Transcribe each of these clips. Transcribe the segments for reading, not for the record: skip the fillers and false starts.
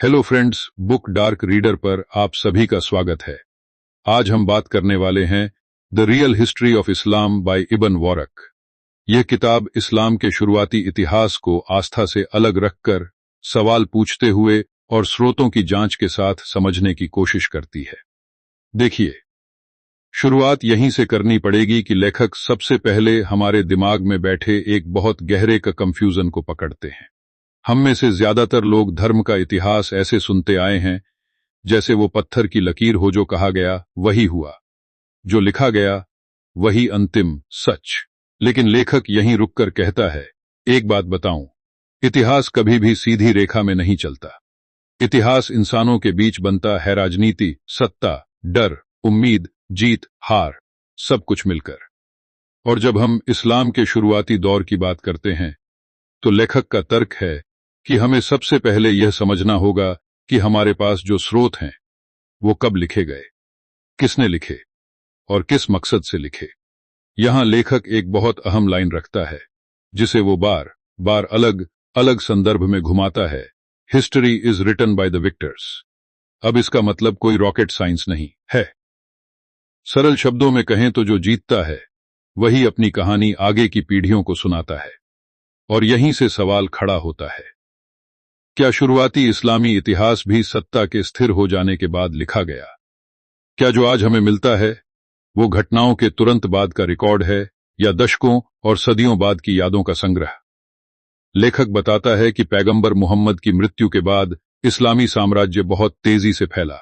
Hello friends, book dark reader पर आप सभी का स्वागत है। आज हम बात करने वाले हैं the real history of Islam by Ibn Warraq. यह किताब इस्लाम के शुरुआती इतिहास को आस्था से अलग रखकर सवाल पूछते हुए और स्रोतों की जांच के साथ समझने की कोशिश करती है। देखिए, शुरुआत यहीं से करनी पड़ेगी कि लेखक सबसे पहले हमारे दिमाग में बैठे एक बहुत गहरे का कंफ्यूजन को पकड़ते हैं। हम में से ज्यादातर लोग धर्म का इतिहास ऐसे सुनते आए हैं जैसे वो पत्थर की लकीर हो, जो कहा गया वही हुआ, जो लिखा गया वही अंतिम सच। लेकिन लेखक यहीं रुककर कहता है, एक बात बताऊं, इतिहास कभी भी सीधी रेखा में नहीं चलता। इतिहास इंसानों के बीच बनता है, राजनीति, सत्ता, डर, उम्मीद, जीत, हार, सब कुछ मिलकर। और जब हम इस्लाम के शुरुआती दौर की बात करते हैं तो लेखक का तर्क है कि हमें सबसे पहले यह समझना होगा कि हमारे पास जो स्रोत हैं वो कब लिखे गए, किसने लिखे और किस मकसद से लिखे। यहां लेखक एक बहुत अहम लाइन रखता है जिसे वो बार बार अलग अलग संदर्भ में घुमाता है, history is written by the victors. अब इसका मतलब कोई रॉकेट साइंस नहीं है। सरल शब्दों में कहें तो जो जीतता है वही अपनी कहानी आगे की पीढ़ियों को सुनाता है। और यहीं से सवाल खड़ा होता है, क्या शुरुआती इस्लामी इतिहास भी सत्ता के स्थिर हो जाने के बाद लिखा गया? क्या जो आज हमें मिलता है वो घटनाओं के तुरंत बाद का रिकॉर्ड है या दशकों और सदियों बाद की यादों का संग्रह? लेखक बताता है कि पैगंबर मोहम्मद की मृत्यु के बाद इस्लामी साम्राज्य बहुत तेजी से फैला।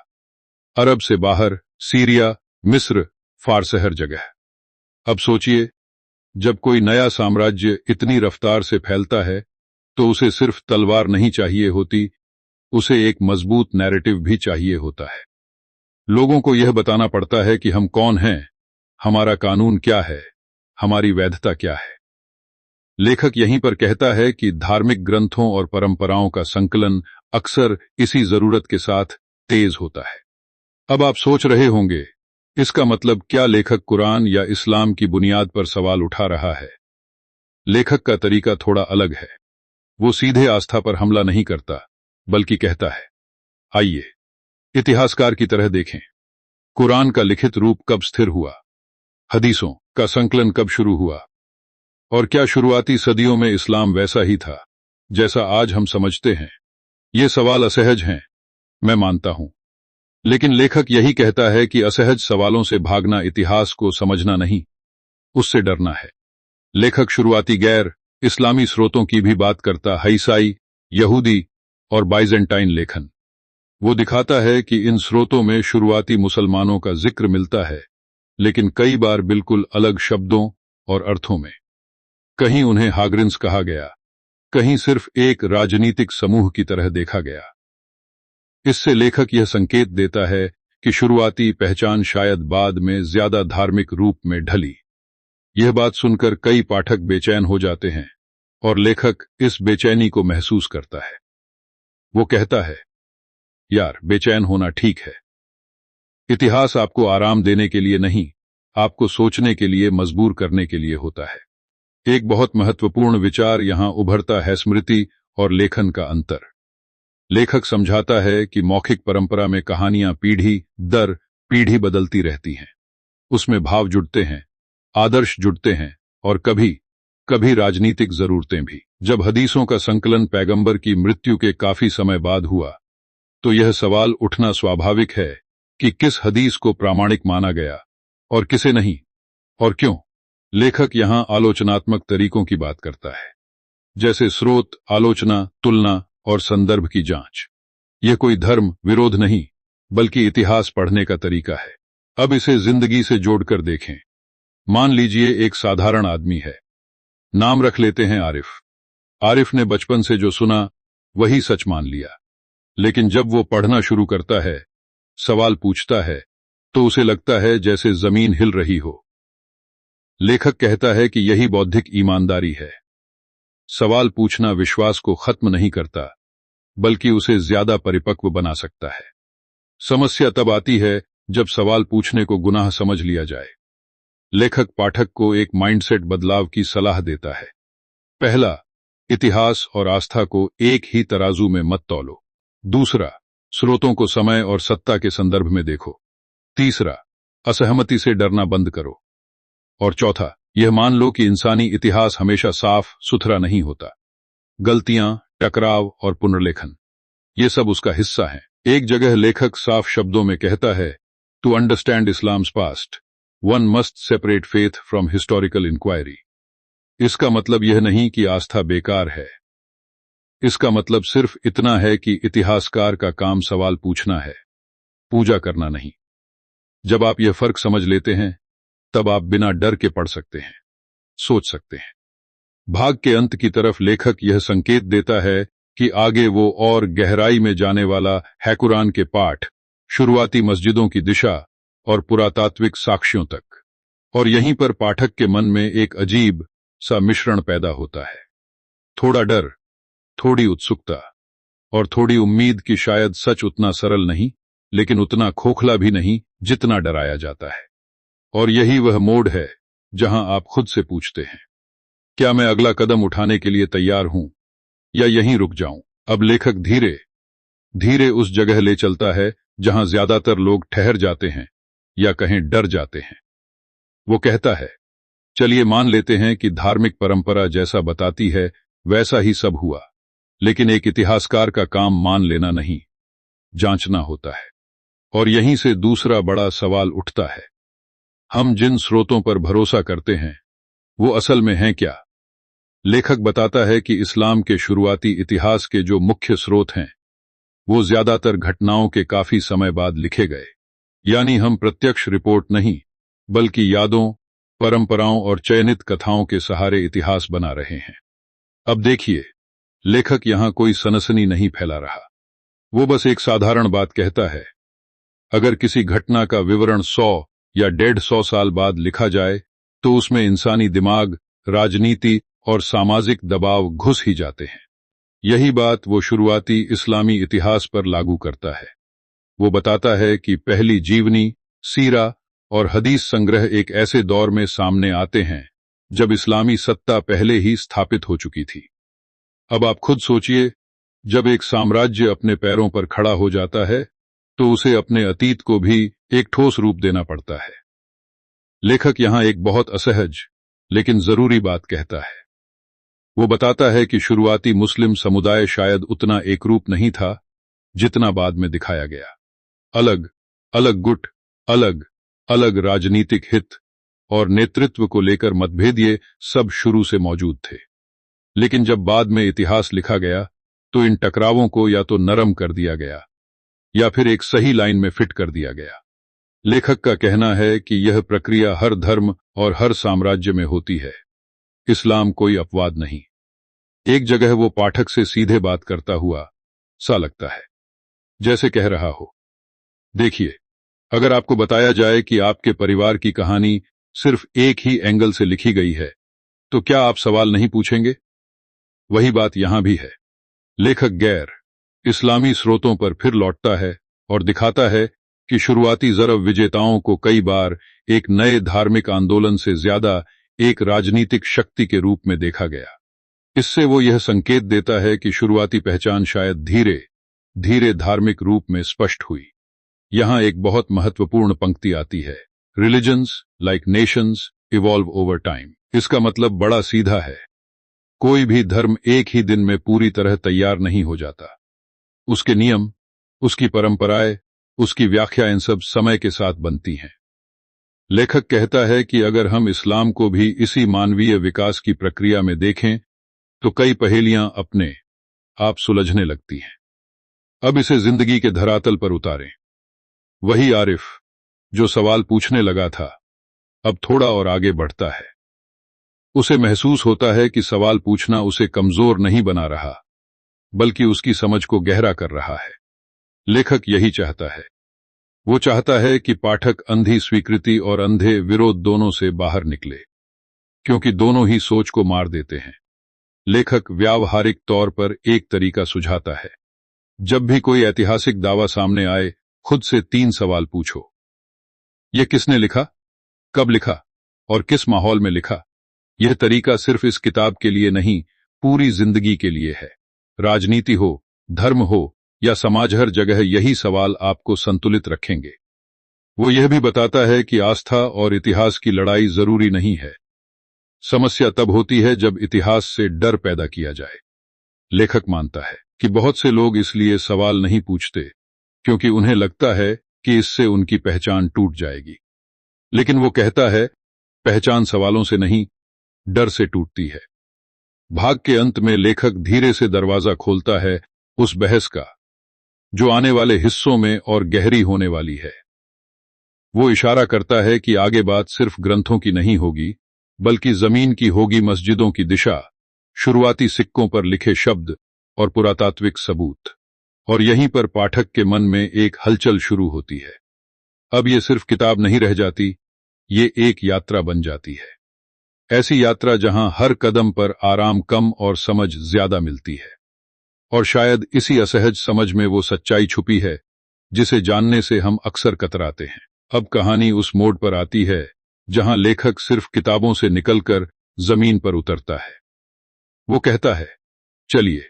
अरब से बाहर, सीरिया, मिस्र, फारस, हर जगह। अब सोचिए, जब कोई नया साम्राज्य इतनी रफ्तार से फैलता है तो उसे सिर्फ तलवार नहीं चाहिए होती, उसे एक मजबूत नैरेटिव भी चाहिए होता है। लोगों को यह बताना पड़ता है कि हम कौन हैं, हमारा कानून क्या है, हमारी वैधता क्या है। लेखक यहीं पर कहता है कि धार्मिक ग्रंथों और परंपराओं का संकलन अक्सर इसी जरूरत के साथ तेज होता है। अब आप सोच रहे होंगे, इसका मतलब क्या लेखक कुरान या इस्लाम की बुनियाद पर सवाल उठा रहा है? लेखक का तरीका थोड़ा अलग है। वो सीधे आस्था पर हमला नहीं करता, बल्कि कहता है, आइए इतिहासकार की तरह देखें, कुरान का लिखित रूप कब स्थिर हुआ, हदीसों का संकलन कब शुरू हुआ, और क्या शुरुआती सदियों में इस्लाम वैसा ही था जैसा आज हम समझते हैं। ये सवाल असहज हैं, मैं मानता हूं, लेकिन लेखक यही कहता है कि असहज सवालों से भागना इतिहास को समझना नहीं, उससे डरना है। लेखक शुरुआती गैर इस्लामी स्रोतों की भी बात करता है, ईसाई, यहूदी और बाइजेंटाइन लेखन। वो दिखाता है कि इन स्रोतों में शुरुआती मुसलमानों का जिक्र मिलता है, लेकिन कई बार बिल्कुल अलग शब्दों और अर्थों में। कहीं उन्हें हाग्रिन्स कहा गया, कहीं सिर्फ एक राजनीतिक समूह की तरह देखा गया। इससे लेखक यह संकेत देता है कि शुरुआती पहचान शायद बाद में ज्यादा धार्मिक रूप में ढली। यह बात सुनकर कई पाठक बेचैन हो जाते हैं और लेखक इस बेचैनी को महसूस करता है। वो कहता है, यार, बेचैन होना ठीक है। इतिहास आपको आराम देने के लिए नहीं, आपको सोचने के लिए मजबूर करने के लिए होता है। एक बहुत महत्वपूर्ण विचार यहां उभरता है, स्मृति और लेखन का अंतर। लेखक समझाता है कि मौखिक परंपरा में कहानियां पीढ़ी दर पीढ़ी बदलती रहती हैं। उसमें भाव जुड़ते हैं, आदर्श जुड़ते हैं और कभी कभी राजनीतिक जरूरतें भी। जब हदीसों का संकलन पैगंबर की मृत्यु के काफी समय बाद हुआ तो यह सवाल उठना स्वाभाविक है कि किस हदीस को प्रामाणिक माना गया और किसे नहीं, और क्यों। लेखक यहां आलोचनात्मक तरीकों की बात करता है, जैसे स्रोत, आलोचना, तुलना और संदर्भ की जांच। यह कोई धर्म विरोध नहीं, बल्कि इतिहास पढ़ने का तरीका है। अब इसे जिंदगी से जोड़कर देखें। मान लीजिए एक साधारण आदमी है, नाम रख लेते हैं आरिफ। आरिफ ने बचपन से जो सुना वही सच मान लिया, लेकिन जब वो पढ़ना शुरू करता है, सवाल पूछता है, तो उसे लगता है जैसे जमीन हिल रही हो। लेखक कहता है कि यही बौद्धिक ईमानदारी है। सवाल पूछना विश्वास को खत्म नहीं करता, बल्कि उसे ज्यादा परिपक्व बना सकता है। समस्या तब आती है जब सवाल पूछने को गुनाह समझ लिया जाए। लेखक पाठक को एक माइंडसेट बदलाव की सलाह देता है। पहला, इतिहास और आस्था को एक ही तराजू में मत तौलो। दूसरा, स्रोतों को समय और सत्ता के संदर्भ में देखो। तीसरा, असहमति से डरना बंद करो। और चौथा, यह मान लो कि इंसानी इतिहास हमेशा साफ सुथरा नहीं होता। गलतियां, टकराव और पुनर्लेखन, ये सब उसका हिस्सा हैं। एक जगह लेखक साफ शब्दों में कहता है, to understand Islam's past one must separate faith from historical inquiry. इसका मतलब यह नहीं कि आस्था बेकार है। इसका मतलब सिर्फ इतना है कि इतिहासकार का काम सवाल पूछना है, पूजा करना नहीं। जब आप यह फर्क समझ लेते हैं, तब आप बिना डर के पढ़ सकते हैं, सोच सकते हैं। भाग के अंत की तरफ लेखक यह संकेत देता है कि आगे वो और गहराई में जाने वाला है, कुरान के पाठ, शुरुआती मस्जिदों की दिशा और पुरातात्विक साक्ष्यों तक। और यहीं पर पाठक के मन में एक अजीब सा मिश्रण पैदा होता है, थोड़ा डर, थोड़ी उत्सुकता और थोड़ी उम्मीद कि शायद सच उतना सरल नहीं, लेकिन उतना खोखला भी नहीं जितना डराया जाता है। और यही वह मोड़ है जहां आप खुद से पूछते हैं, क्या मैं अगला कदम उठाने के लिए तैयार हूं या यहीं रुक जाऊं? अब लेखक धीरे धीरे उस जगह ले चलता है जहां ज्यादातर लोग ठहर जाते हैं या कहें डर जाते हैं। वो कहता है, चलिए मान लेते हैं कि धार्मिक परंपरा जैसा बताती है वैसा ही सब हुआ, लेकिन एक इतिहासकार का काम मान लेना नहीं, जांचना होता है। और यहीं से दूसरा बड़ा सवाल उठता है, हम जिन स्रोतों पर भरोसा करते हैं वो असल में हैं क्या? लेखक बताता है कि इस्लाम के शुरुआती इतिहास के जो मुख्य स्रोत हैं वो ज्यादातर घटनाओं के काफी समय बाद लिखे गए। यानी हम प्रत्यक्ष रिपोर्ट नहीं, बल्कि यादों, परंपराओं और चयनित कथाओं के सहारे इतिहास बना रहे हैं। अब देखिए, लेखक यहां कोई सनसनी नहीं फैला रहा। वो बस एक साधारण बात कहता है, अगर किसी घटना का विवरण 100 या 150 साल बाद लिखा जाए तो उसमें इंसानी दिमाग, राजनीति और सामाजिक दबाव घुस ही जाते हैं। यही बात वो शुरुआती इस्लामी इतिहास पर लागू करता है। वो बताता है कि पहली जीवनी, सीरा और हदीस संग्रह एक ऐसे दौर में सामने आते हैं जब इस्लामी सत्ता पहले ही स्थापित हो चुकी थी। अब आप खुद सोचिए, जब एक साम्राज्य अपने पैरों पर खड़ा हो जाता है तो उसे अपने अतीत को भी एक ठोस रूप देना पड़ता है। लेखक यहां एक बहुत असहज लेकिन जरूरी बात कहता है। वो बताता है कि शुरुआती मुस्लिम समुदाय शायद उतना एकरूप नहीं था जितना बाद में दिखाया गया। अलग अलग गुट, अलग अलग राजनीतिक हित और नेतृत्व को लेकर मतभेद, ये सब शुरू से मौजूद थे। लेकिन जब बाद में इतिहास लिखा गया तो इन टकरावों को या तो नरम कर दिया गया या फिर एक सही लाइन में फिट कर दिया गया। लेखक का कहना है कि यह प्रक्रिया हर धर्म और हर साम्राज्य में होती है। इस्लाम कोई अपवाद नहीं। एक जगह वो पाठक से सीधे बात करता हुआ सा लगता है, जैसे कह रहा हो, देखिए, अगर आपको बताया जाए कि आपके परिवार की कहानी सिर्फ एक ही एंगल से लिखी गई है, तो क्या आप सवाल नहीं पूछेंगे? वही बात यहां भी है। लेखक गैर इस्लामी स्रोतों पर फिर लौटता है और दिखाता है कि शुरुआती ज़रब विजेताओं को कई बार एक नए धार्मिक आंदोलन से ज्यादा एक राजनीतिक शक्ति के रूप में देखा गया। इससे वो यह संकेत देता है कि शुरुआती पहचान शायद धीरे धीरे धार्मिक रूप में स्पष्ट हुई। यहां एक बहुत महत्वपूर्ण पंक्ति आती है, religions like Nations evolve over time. इसका मतलब बड़ा सीधा है, कोई भी धर्म एक ही दिन में पूरी तरह तैयार नहीं हो जाता। उसके नियम, उसकी परंपराएं, उसकी व्याख्या, इन सब समय के साथ बनती हैं। लेखक कहता है कि अगर हम इस्लाम को भी इसी मानवीय विकास की प्रक्रिया में देखें तो कई पहेलियां अपने आप सुलझने लगती हैं। अब इसे जिंदगी के धरातल पर उतारें। वही आरिफ जो सवाल पूछने लगा था, अब थोड़ा और आगे बढ़ता है। उसे महसूस होता है कि सवाल पूछना उसे कमजोर नहीं बना रहा, बल्कि उसकी समझ को गहरा कर रहा है। लेखक यही चाहता है। वो चाहता है कि पाठक अंधी स्वीकृति और अंधे विरोध दोनों से बाहर निकले, क्योंकि दोनों ही सोच को मार देते हैं। लेखक व्यावहारिक तौर पर एक तरीका सुझाता है, जब भी कोई ऐतिहासिक दावा सामने आए, खुद से 3 सवाल पूछो। यह किसने लिखा, कब लिखा और किस माहौल में लिखा? यह तरीका सिर्फ इस किताब के लिए नहीं, पूरी जिंदगी के लिए है। राजनीति हो, धर्म हो या समाज हर जगह यही सवाल आपको संतुलित रखेंगे। वो यह भी बताता है कि आस्था और इतिहास की लड़ाई जरूरी नहीं है। समस्या तब होती है जब इतिहास से डर पैदा किया जाए। लेखक मानता है कि बहुत से लोग इसलिए सवाल नहीं पूछते क्योंकि उन्हें लगता है कि इससे उनकी पहचान टूट जाएगी। लेकिन वो कहता है, पहचान सवालों से नहीं, डर से टूटती है। भाग के अंत में लेखक धीरे से दरवाजा खोलता है उस बहस का जो आने वाले हिस्सों में और गहरी होने वाली है। वो इशारा करता है कि आगे बात सिर्फ ग्रंथों की नहीं होगी, बल्कि जमीन की होगी, मस्जिदों की दिशा, शुरुआती सिक्कों पर लिखे शब्द और पुरातात्विक सबूत। और यहीं पर पाठक के मन में एक हलचल शुरू होती है। अब ये सिर्फ किताब नहीं रह जाती, ये एक यात्रा बन जाती है। ऐसी यात्रा जहां हर कदम पर आराम कम और समझ ज्यादा मिलती है। और शायद इसी असहज समझ में वो सच्चाई छुपी है जिसे जानने से हम अक्सर कतराते हैं। अब कहानी उस मोड़ पर आती है जहां लेखक सिर्फ किताबों से निकलकर जमीन पर उतरता है। वो कहता है, चलिए,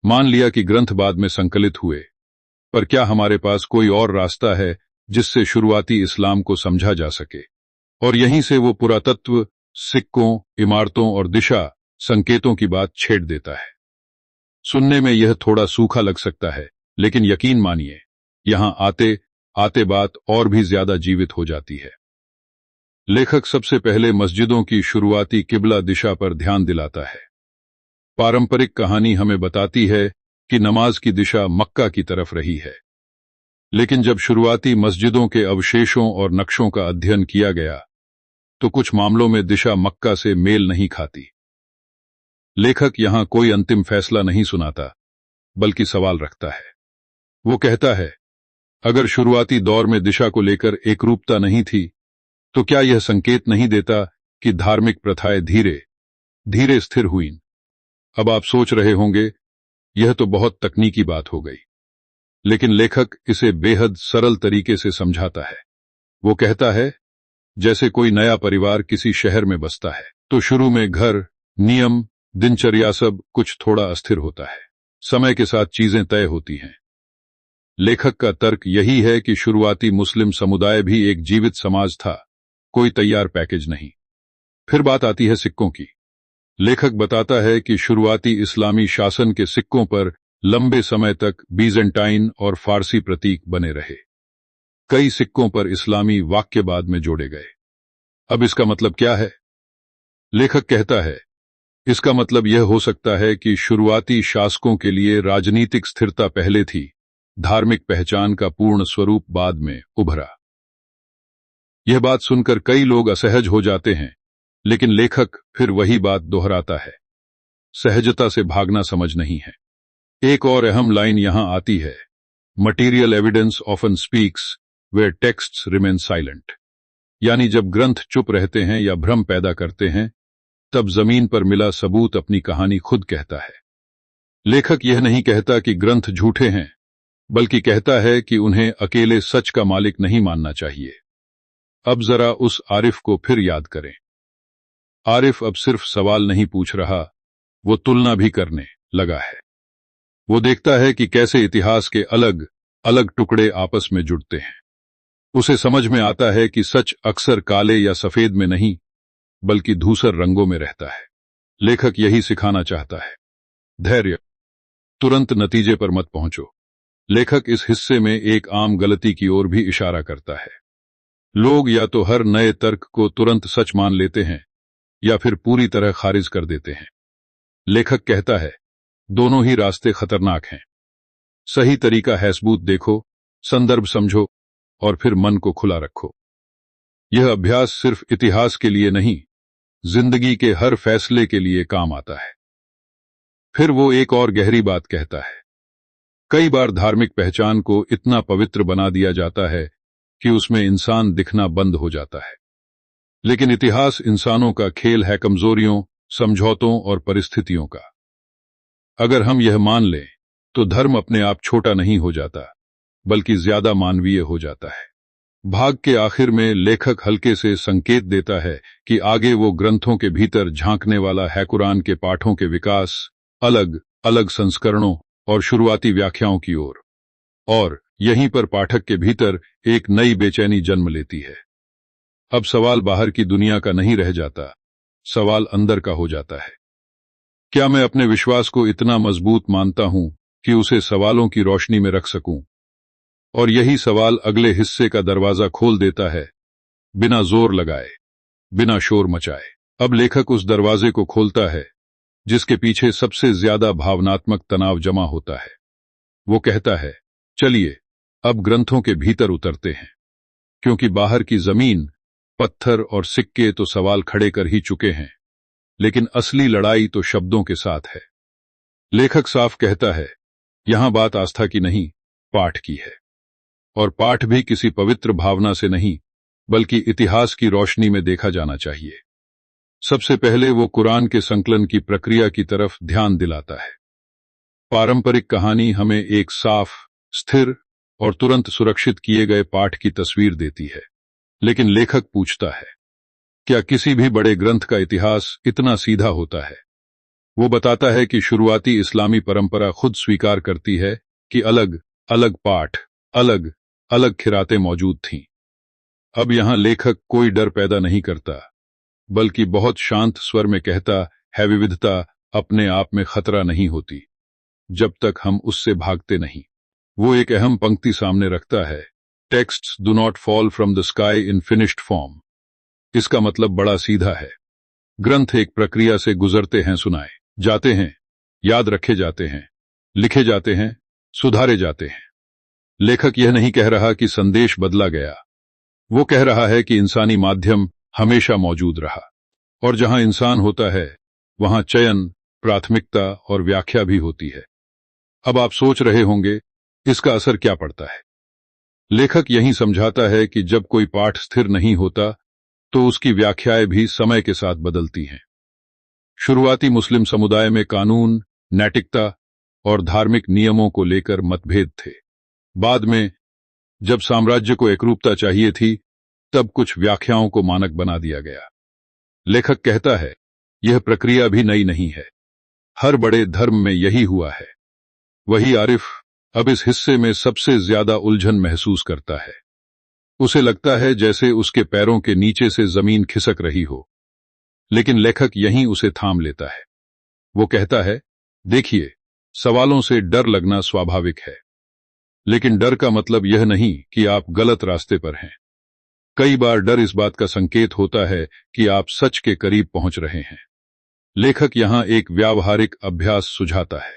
मान लिया कि ग्रंथ बाद में संकलित हुए, पर क्या हमारे पास कोई और रास्ता है जिससे शुरुआती इस्लाम को समझा जा सके? और यहीं से वो पुरातत्व, सिक्कों, इमारतों और दिशा संकेतों की बात छेड़ देता है। सुनने में यह थोड़ा सूखा लग सकता है, लेकिन यकीन मानिए, यहां आते आते बात और भी ज्यादा जीवित हो जाती है। लेखक सबसे पहले मस्जिदों की शुरुआती किबला दिशा पर ध्यान दिलाता है। पारंपरिक कहानी हमें बताती है कि नमाज की दिशा मक्का की तरफ रही है, लेकिन जब शुरुआती मस्जिदों के अवशेषों और नक्शों का अध्ययन किया गया तो कुछ मामलों में दिशा मक्का से मेल नहीं खाती। लेखक यहां कोई अंतिम फैसला नहीं सुनाता, बल्कि सवाल रखता है। वो कहता है, अगर शुरुआती दौर में दिशा को लेकर एकरूपता नहीं थी, तो क्या यह संकेत नहीं देता कि धार्मिक प्रथाएं धीरे धीरे स्थिर हुईं? अब आप सोच रहे होंगे, यह तो बहुत तकनीकी बात हो गई, लेकिन लेखक इसे बेहद सरल तरीके से समझाता है। वो कहता है, जैसे कोई नया परिवार किसी शहर में बसता है, तो शुरू में घर, नियम, दिनचर्या सब कुछ थोड़ा अस्थिर होता है। समय के साथ चीजें तय होती हैं। लेखक का तर्क यही है कि शुरुआती मुस्लिम समुदाय भी एक जीवित समाज था, कोई तैयार पैकेज नहीं। फिर बात आती है सिक्कों की। लेखक बताता है कि शुरुआती इस्लामी शासन के सिक्कों पर लंबे समय तक बीजेंटाइन और फारसी प्रतीक बने रहे। कई सिक्कों पर इस्लामी वाक्य बाद में जोड़े गए। अब इसका मतलब क्या है? लेखक कहता है, इसका मतलब यह हो सकता है कि शुरुआती शासकों के लिए राजनीतिक स्थिरता पहले थी, धार्मिक पहचान का पूर्ण स्वरूप बाद में उभरा। यह बात सुनकर कई लोग असहज हो जाते हैं, लेकिन लेखक फिर वही बात दोहराता है, सहजता से भागना समझ नहीं है। एक और अहम लाइन यहां आती है, material evidence often speaks where texts remain silent. यानी जब ग्रंथ चुप रहते हैं या भ्रम पैदा करते हैं, तब जमीन पर मिला सबूत अपनी कहानी खुद कहता है। लेखक यह नहीं कहता कि ग्रंथ झूठे हैं, बल्कि कहता है कि उन्हें अकेले सच का मालिक नहीं मानना चाहिए। अब जरा उस आरिफ को फिर याद करें। आरिफ अब सिर्फ सवाल नहीं पूछ रहा, वो तुलना भी करने लगा है। वो देखता है कि कैसे इतिहास के अलग अलग टुकड़े आपस में जुड़ते हैं। उसे समझ में आता है कि सच अक्सर काले या सफेद में नहीं, बल्कि धूसर रंगों में रहता है। लेखक यही सिखाना चाहता है, धैर्य, तुरंत नतीजे पर मत पहुंचो। लेखक इस हिस्से में एक आम गलती की ओर भी इशारा करता है। लोग या तो हर नए तर्क को तुरंत सच मान लेते हैं या फिर पूरी तरह खारिज कर देते हैं। लेखक कहता है, दोनों ही रास्ते खतरनाक हैं। सही तरीका है सबूत देखो, संदर्भ समझो और फिर मन को खुला रखो। यह अभ्यास सिर्फ इतिहास के लिए नहीं, जिंदगी के हर फैसले के लिए काम आता है। फिर वो एक और गहरी बात कहता है, कई बार धार्मिक पहचान को इतना पवित्र बना दिया जाता है कि उसमें इंसान दिखना बंद हो जाता है। लेकिन इतिहास इंसानों का खेल है, कमजोरियों, समझौतों और परिस्थितियों का। अगर हम यह मान लें तो धर्म अपने आप छोटा नहीं हो जाता, बल्कि ज्यादा मानवीय हो जाता है। भाग के आखिर में लेखक हल्के से संकेत देता है कि आगे वो ग्रंथों के भीतर झांकने वाला है, कुरान के पाठों के विकास, अलग अलग संस्करणों और शुरुआती व्याख्याओं की ओर। और यहीं पर पाठक के भीतर एक नई बेचैनी जन्म लेती है। अब सवाल बाहर की दुनिया का नहीं रह जाता, सवाल अंदर का हो जाता है। क्या मैं अपने विश्वास को इतना मजबूत मानता हूं कि उसे सवालों की रोशनी में रख सकूं? और यही सवाल अगले हिस्से का दरवाजा खोल देता है, बिना जोर लगाए, बिना शोर मचाए। अब लेखक उस दरवाजे को खोलता है जिसके पीछे सबसे ज्यादा भावनात्मक तनाव जमा होता है। वो कहता है, चलिए अब ग्रंथों के भीतर उतरते हैं, क्योंकि बाहर की जमीन, पत्थर और सिक्के तो सवाल खड़े कर ही चुके हैं, लेकिन असली लड़ाई तो शब्दों के साथ है। लेखक साफ कहता है, यहां बात आस्था की नहीं, पाठ की है। और पाठ भी किसी पवित्र भावना से नहीं, बल्कि इतिहास की रोशनी में देखा जाना चाहिए। सबसे पहले वो कुरान के संकलन की प्रक्रिया की तरफ ध्यान दिलाता है। पारंपरिक कहानी हमें एक साफ, स्थिर और तुरंत सुरक्षित किए गए पाठ की तस्वीर देती है, लेकिन लेखक पूछता है, क्या किसी भी बड़े ग्रंथ का इतिहास इतना सीधा होता है? वो बताता है कि शुरुआती इस्लामी परंपरा खुद स्वीकार करती है कि अलग अलग पाठ, अलग अलग खिरातें मौजूद थीं। अब यहां लेखक कोई डर पैदा नहीं करता, बल्कि बहुत शांत स्वर में कहता है, विविधता अपने आप में खतरा नहीं होती, जब तक हम उससे भागते नहीं। वो एक अहम पंक्ति सामने रखता है, texts do not fall from the sky in finished form. इसका मतलब बड़ा सीधा है। ग्रंथ एक प्रक्रिया से गुजरते हैं, सुनाए जाते हैं, याद रखे जाते हैं, लिखे जाते हैं, सुधारे जाते हैं। लेखक यह नहीं कह रहा कि संदेश बदला गया, वो कह रहा है कि इंसानी माध्यम हमेशा मौजूद रहा, और जहां इंसान होता है वहां चयन, प्राथमिकता और व्याख्या भी होती है। अब आप सोच रहे होंगे, इसका असर क्या पड़ता है? लेखक यही समझाता है कि जब कोई पाठ स्थिर नहीं होता, तो उसकी व्याख्याएं भी समय के साथ बदलती हैं। शुरुआती मुस्लिम समुदाय में कानून, नैतिकता और धार्मिक नियमों को लेकर मतभेद थे। बाद में जब साम्राज्य को एकरूपता चाहिए थी, तब कुछ व्याख्याओं को मानक बना दिया गया। लेखक कहता है, यह प्रक्रिया भी नई नहीं है, हर बड़े धर्म में यही हुआ है। वही आरिफ अब इस हिस्से में सबसे ज्यादा उलझन महसूस करता है। उसे लगता है जैसे उसके पैरों के नीचे से जमीन खिसक रही हो, लेकिन लेखक यहीं उसे थाम लेता है। वो कहता है, देखिए, सवालों से डर लगना स्वाभाविक है, लेकिन डर का मतलब यह नहीं कि आप गलत रास्ते पर हैं। कई बार डर इस बात का संकेत होता है कि आप सच के करीब पहुंच रहे हैं। लेखक यहां एक व्यावहारिक अभ्यास सुझाता है।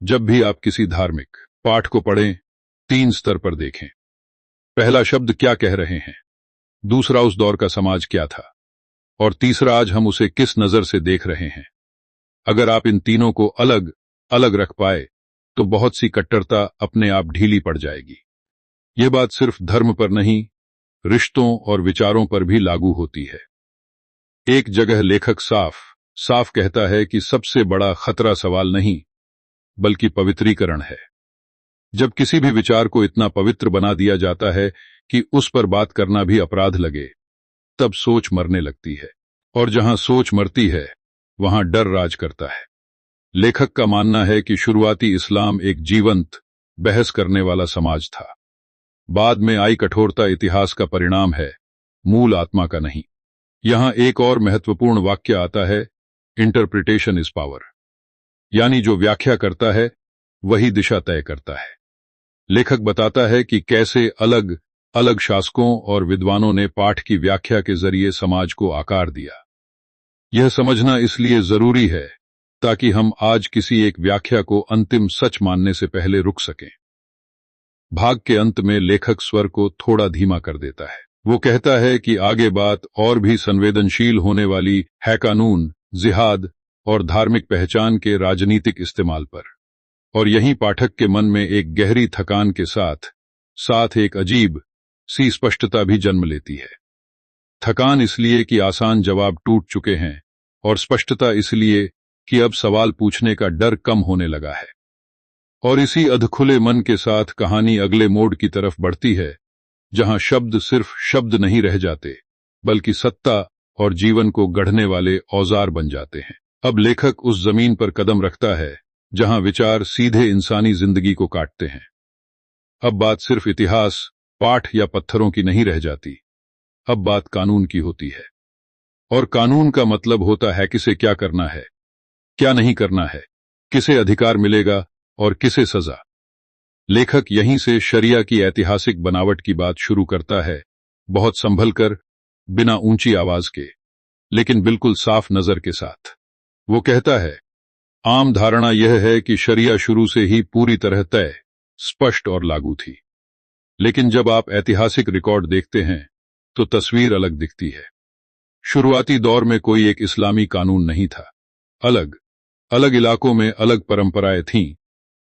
जब भी आप किसी धार्मिक पाठ को पढ़ें, 3 स्तर पर देखें। पहला, शब्द क्या कह रहे हैं। दूसरा, उस दौर का समाज क्या था। और तीसरा, आज हम उसे किस नजर से देख रहे हैं। अगर आप इन तीनों को अलग अलग रख पाए, तो बहुत सी कट्टरता अपने आप ढीली पड़ जाएगी। यह बात सिर्फ धर्म पर नहीं, रिश्तों और विचारों पर भी लागू होती है। एक जगह लेखक साफ साफ कहता है कि सबसे बड़ा खतरा सवाल नहीं, बल्कि पवित्रीकरण है। जब किसी भी विचार को इतना पवित्र बना दिया जाता है कि उस पर बात करना भी अपराध लगे, तब सोच मरने लगती है। और जहां सोच मरती है, वहां डर राज करता है। लेखक का मानना है कि शुरुआती इस्लाम एक जीवंत, बहस करने वाला समाज था। बाद में आई कठोरता इतिहास का परिणाम है, मूल आत्मा का नहीं। यहां एक और महत्वपूर्ण वाक्य आता है, इंटरप्रिटेशन इज पावर। यानी जो व्याख्या करता है, वही दिशा तय करता है। लेखक बताता है कि कैसे अलग अलग शासकों और विद्वानों ने पाठ की व्याख्या के जरिए समाज को आकार दिया। यह समझना इसलिए जरूरी है ताकि हम आज किसी एक व्याख्या को अंतिम सच मानने से पहले रुक सकें। भाग के अंत में लेखक स्वर को थोड़ा धीमा कर देता है। वो कहता है कि आगे बात और भी संवेदनशील होने वाली है, कानून, जिहाद और धार्मिक पहचान के राजनीतिक इस्तेमाल पर। और यहीं पाठक के मन में एक गहरी थकान के साथ साथ एक अजीब सी स्पष्टता भी जन्म लेती है। थकान इसलिए कि आसान जवाब टूट चुके हैं, और स्पष्टता इसलिए कि अब सवाल पूछने का डर कम होने लगा है। और इसी अधखुले मन के साथ कहानी अगले मोड़ की तरफ बढ़ती है, जहां शब्द सिर्फ शब्द नहीं रह जाते, बल्कि सत्ता और जीवन को गढ़ने वाले औजार बन जाते हैं। अब लेखक उस जमीन पर कदम रखता है जहां विचार सीधे इंसानी जिंदगी को काटते हैं। अब बात सिर्फ इतिहास, पाठ या पत्थरों की नहीं रह जाती। अब बात कानून की होती है। और कानून का मतलब होता है किसे क्या करना है, क्या नहीं करना है, किसे अधिकार मिलेगा और किसे सजा। लेखक यहीं से शरिया की ऐतिहासिक बनावट की बात शुरू करता है, बहुत संभल कर, बिना ऊंची आवाज के, लेकिन बिल्कुल साफ नजर के साथ। वो कहता है, आम धारणा यह है कि शरिया शुरू से ही पूरी तरह तय, स्पष्ट और लागू थी। लेकिन जब आप ऐतिहासिक रिकॉर्ड देखते हैं तो तस्वीर अलग दिखती है। शुरुआती दौर में कोई एक इस्लामी कानून नहीं था। अलग अलग इलाकों में अलग परंपराएं थीं,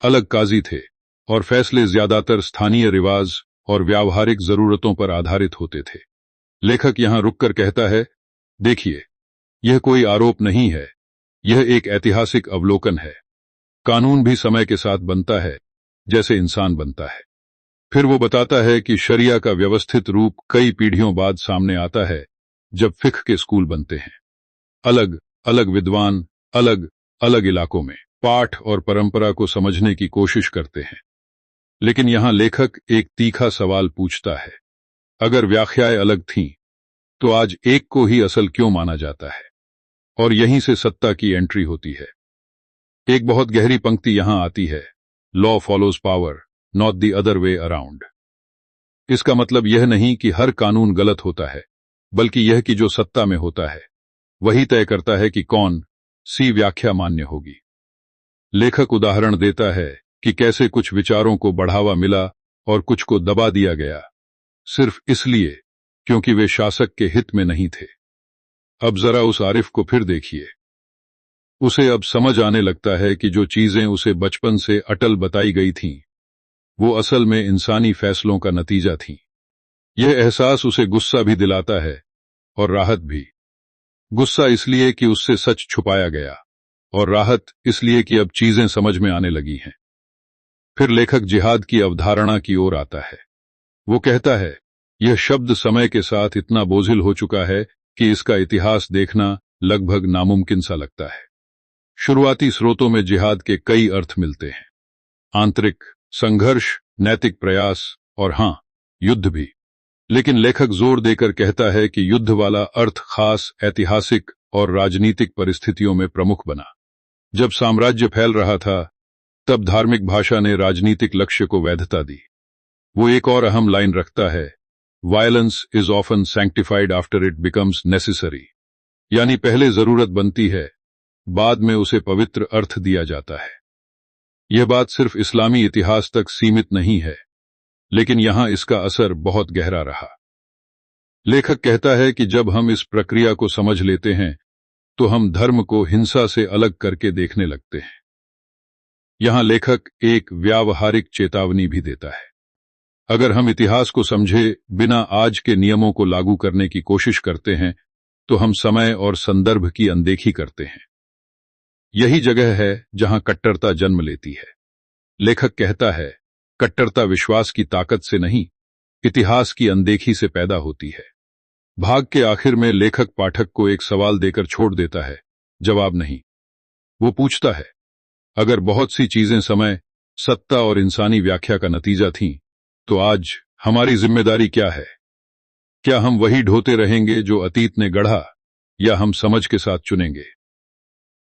अलग काजी थे, और फैसले ज्यादातर स्थानीय रिवाज और व्यावहारिक जरूरतों पर आधारित होते थे। लेखक यहां रुककर कहता है, देखिए, यह कोई आरोप नहीं है, यह एक ऐतिहासिक अवलोकन है। कानून भी समय के साथ बनता है, जैसे इंसान बनता है। फिर वो बताता है कि शरिया का व्यवस्थित रूप कई पीढ़ियों बाद सामने आता है, जब फिक्ह के स्कूल बनते हैं। अलग अलग विद्वान अलग अलग इलाकों में पाठ और परंपरा को समझने की कोशिश करते हैं। लेकिन यहां लेखक एक तीखा सवाल पूछता है, अगर व्याख्याएं अलग थीं, तो आज एक को ही असल क्यों माना जाता है? और यहीं से सत्ता की एंट्री होती है। एक बहुत गहरी पंक्ति यहां आती है, law follows power, not the other way around. इसका मतलब यह नहीं कि हर कानून गलत होता है, बल्कि यह कि जो सत्ता में होता है वही तय करता है कि कौन सी व्याख्या मान्य होगी। लेखक उदाहरण देता है कि कैसे कुछ विचारों को बढ़ावा मिला और कुछ को दबा दिया गया, सिर्फ इसलिए क्योंकि वे शासक के हित में नहीं थे। अब जरा उस आरिफ को फिर देखिए। उसे अब समझ आने लगता है कि जो चीजें उसे बचपन से अटल बताई गई थीं, वो असल में इंसानी फैसलों का नतीजा थीं। यह एहसास उसे गुस्सा भी दिलाता है और राहत भी। गुस्सा इसलिए कि उससे सच छुपाया गया, और राहत इसलिए कि अब चीजें समझ में आने लगी हैं। फिर लेखक जिहाद की अवधारणा की ओर आता है। वो कहता है, यह शब्द समय के साथ इतना बोझिल हो चुका है कि इसका इतिहास देखना लगभग नामुमकिन सा लगता है। शुरुआती स्रोतों में जिहाद के कई अर्थ मिलते हैं, आंतरिक संघर्ष, नैतिक प्रयास और हां, युद्ध भी। लेकिन लेखक जोर देकर कहता है कि युद्ध वाला अर्थ खास ऐतिहासिक और राजनीतिक परिस्थितियों में प्रमुख बना। जब साम्राज्य फैल रहा था, तब धार्मिक भाषा ने राजनीतिक लक्ष्य को वैधता दी। वो एक और अहम लाइन रखता है, violence is often sanctified after it becomes necessary. यानी पहले जरूरत बनती है, बाद में उसे पवित्र अर्थ दिया जाता है। यह बात सिर्फ इस्लामी इतिहास तक सीमित नहीं है, लेकिन यहां इसका असर बहुत गहरा रहा। लेखक कहता है कि जब हम इस प्रक्रिया को समझ लेते हैं, तो हम धर्म को हिंसा से अलग करके देखने लगते हैं। यहां लेखक एक व्यावहारिक चेतावनी भी देता है। अगर हम इतिहास को समझे बिना आज के नियमों को लागू करने की कोशिश करते हैं, तो हम समय और संदर्भ की अनदेखी करते हैं। यही जगह है जहां कट्टरता जन्म लेती है। लेखक कहता है, कट्टरता विश्वास की ताकत से नहीं, इतिहास की अनदेखी से पैदा होती है। भाग के आखिर में लेखक पाठक को एक सवाल देकर छोड़ देता है, जवाब नहीं। वो पूछता है, अगर बहुत सी चीजें समय, सत्ता और इंसानी व्याख्या का नतीजा थीं, तो आज हमारी जिम्मेदारी क्या है? क्या हम वही ढोते रहेंगे जो अतीत ने गढ़ा, या हम समझ के साथ चुनेंगे?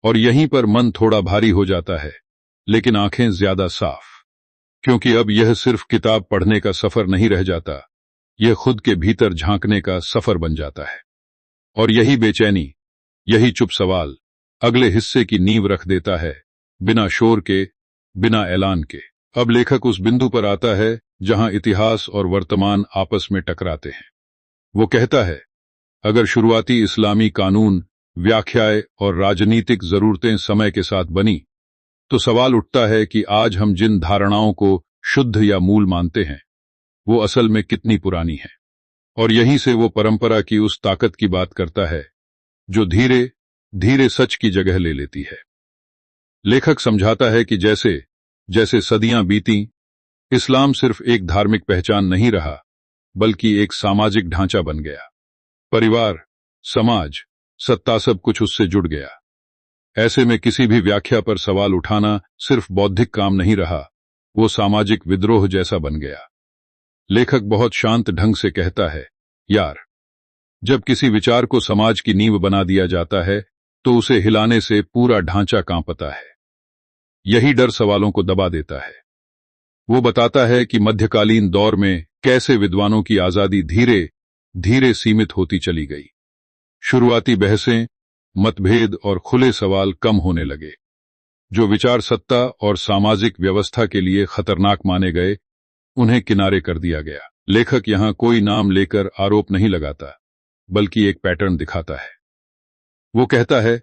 और यहीं पर मन थोड़ा भारी हो जाता है, लेकिन आंखें ज्यादा साफ, क्योंकि अब यह सिर्फ किताब पढ़ने का सफर नहीं रह जाता, यह खुद के भीतर झांकने का सफर बन जाता है। और यही बेचैनी, यही चुप सवाल अगले हिस्से की नींव रख देता है, बिना शोर के, बिना ऐलान के। अब लेखक उस बिंदु पर आता है जहां इतिहास और वर्तमान आपस में टकराते हैं। वो कहता है, अगर शुरुआती इस्लामी कानून, व्याख्याएं और राजनीतिक जरूरतें समय के साथ बनी, तो सवाल उठता है कि आज हम जिन धारणाओं को शुद्ध या मूल मानते हैं, वो असल में कितनी पुरानी है। और यहीं से वो परंपरा की उस ताकत की बात करता है, जो धीरे धीरे सच की जगह ले लेती है। लेखक समझाता है कि जैसे जैसे सदियां बीती, इस्लाम सिर्फ एक धार्मिक पहचान नहीं रहा, बल्कि एक सामाजिक ढांचा बन गया। परिवार, समाज, सत्ता, सब कुछ उससे जुड़ गया। ऐसे में किसी भी व्याख्या पर सवाल उठाना सिर्फ बौद्धिक काम नहीं रहा, वो सामाजिक विद्रोह जैसा बन गया। लेखक बहुत शांत ढंग से कहता है, यार, जब किसी विचार को समाज की नींव बना दिया जाता है तो उसे हिलाने से पूरा ढांचा कांपता है। यही डर सवालों को दबा देता है। वो बताता है कि मध्यकालीन दौर में कैसे विद्वानों की आजादी धीरे धीरे सीमित होती चली गई। शुरुआती बहसें, मतभेद और खुले सवाल कम होने लगे। जो विचार सत्ता और सामाजिक व्यवस्था के लिए खतरनाक माने गए, उन्हें किनारे कर दिया गया। लेखक यहां कोई नाम लेकर आरोप नहीं लगाता, बल्कि एक पैटर्न दिखाता है। वो कहता है,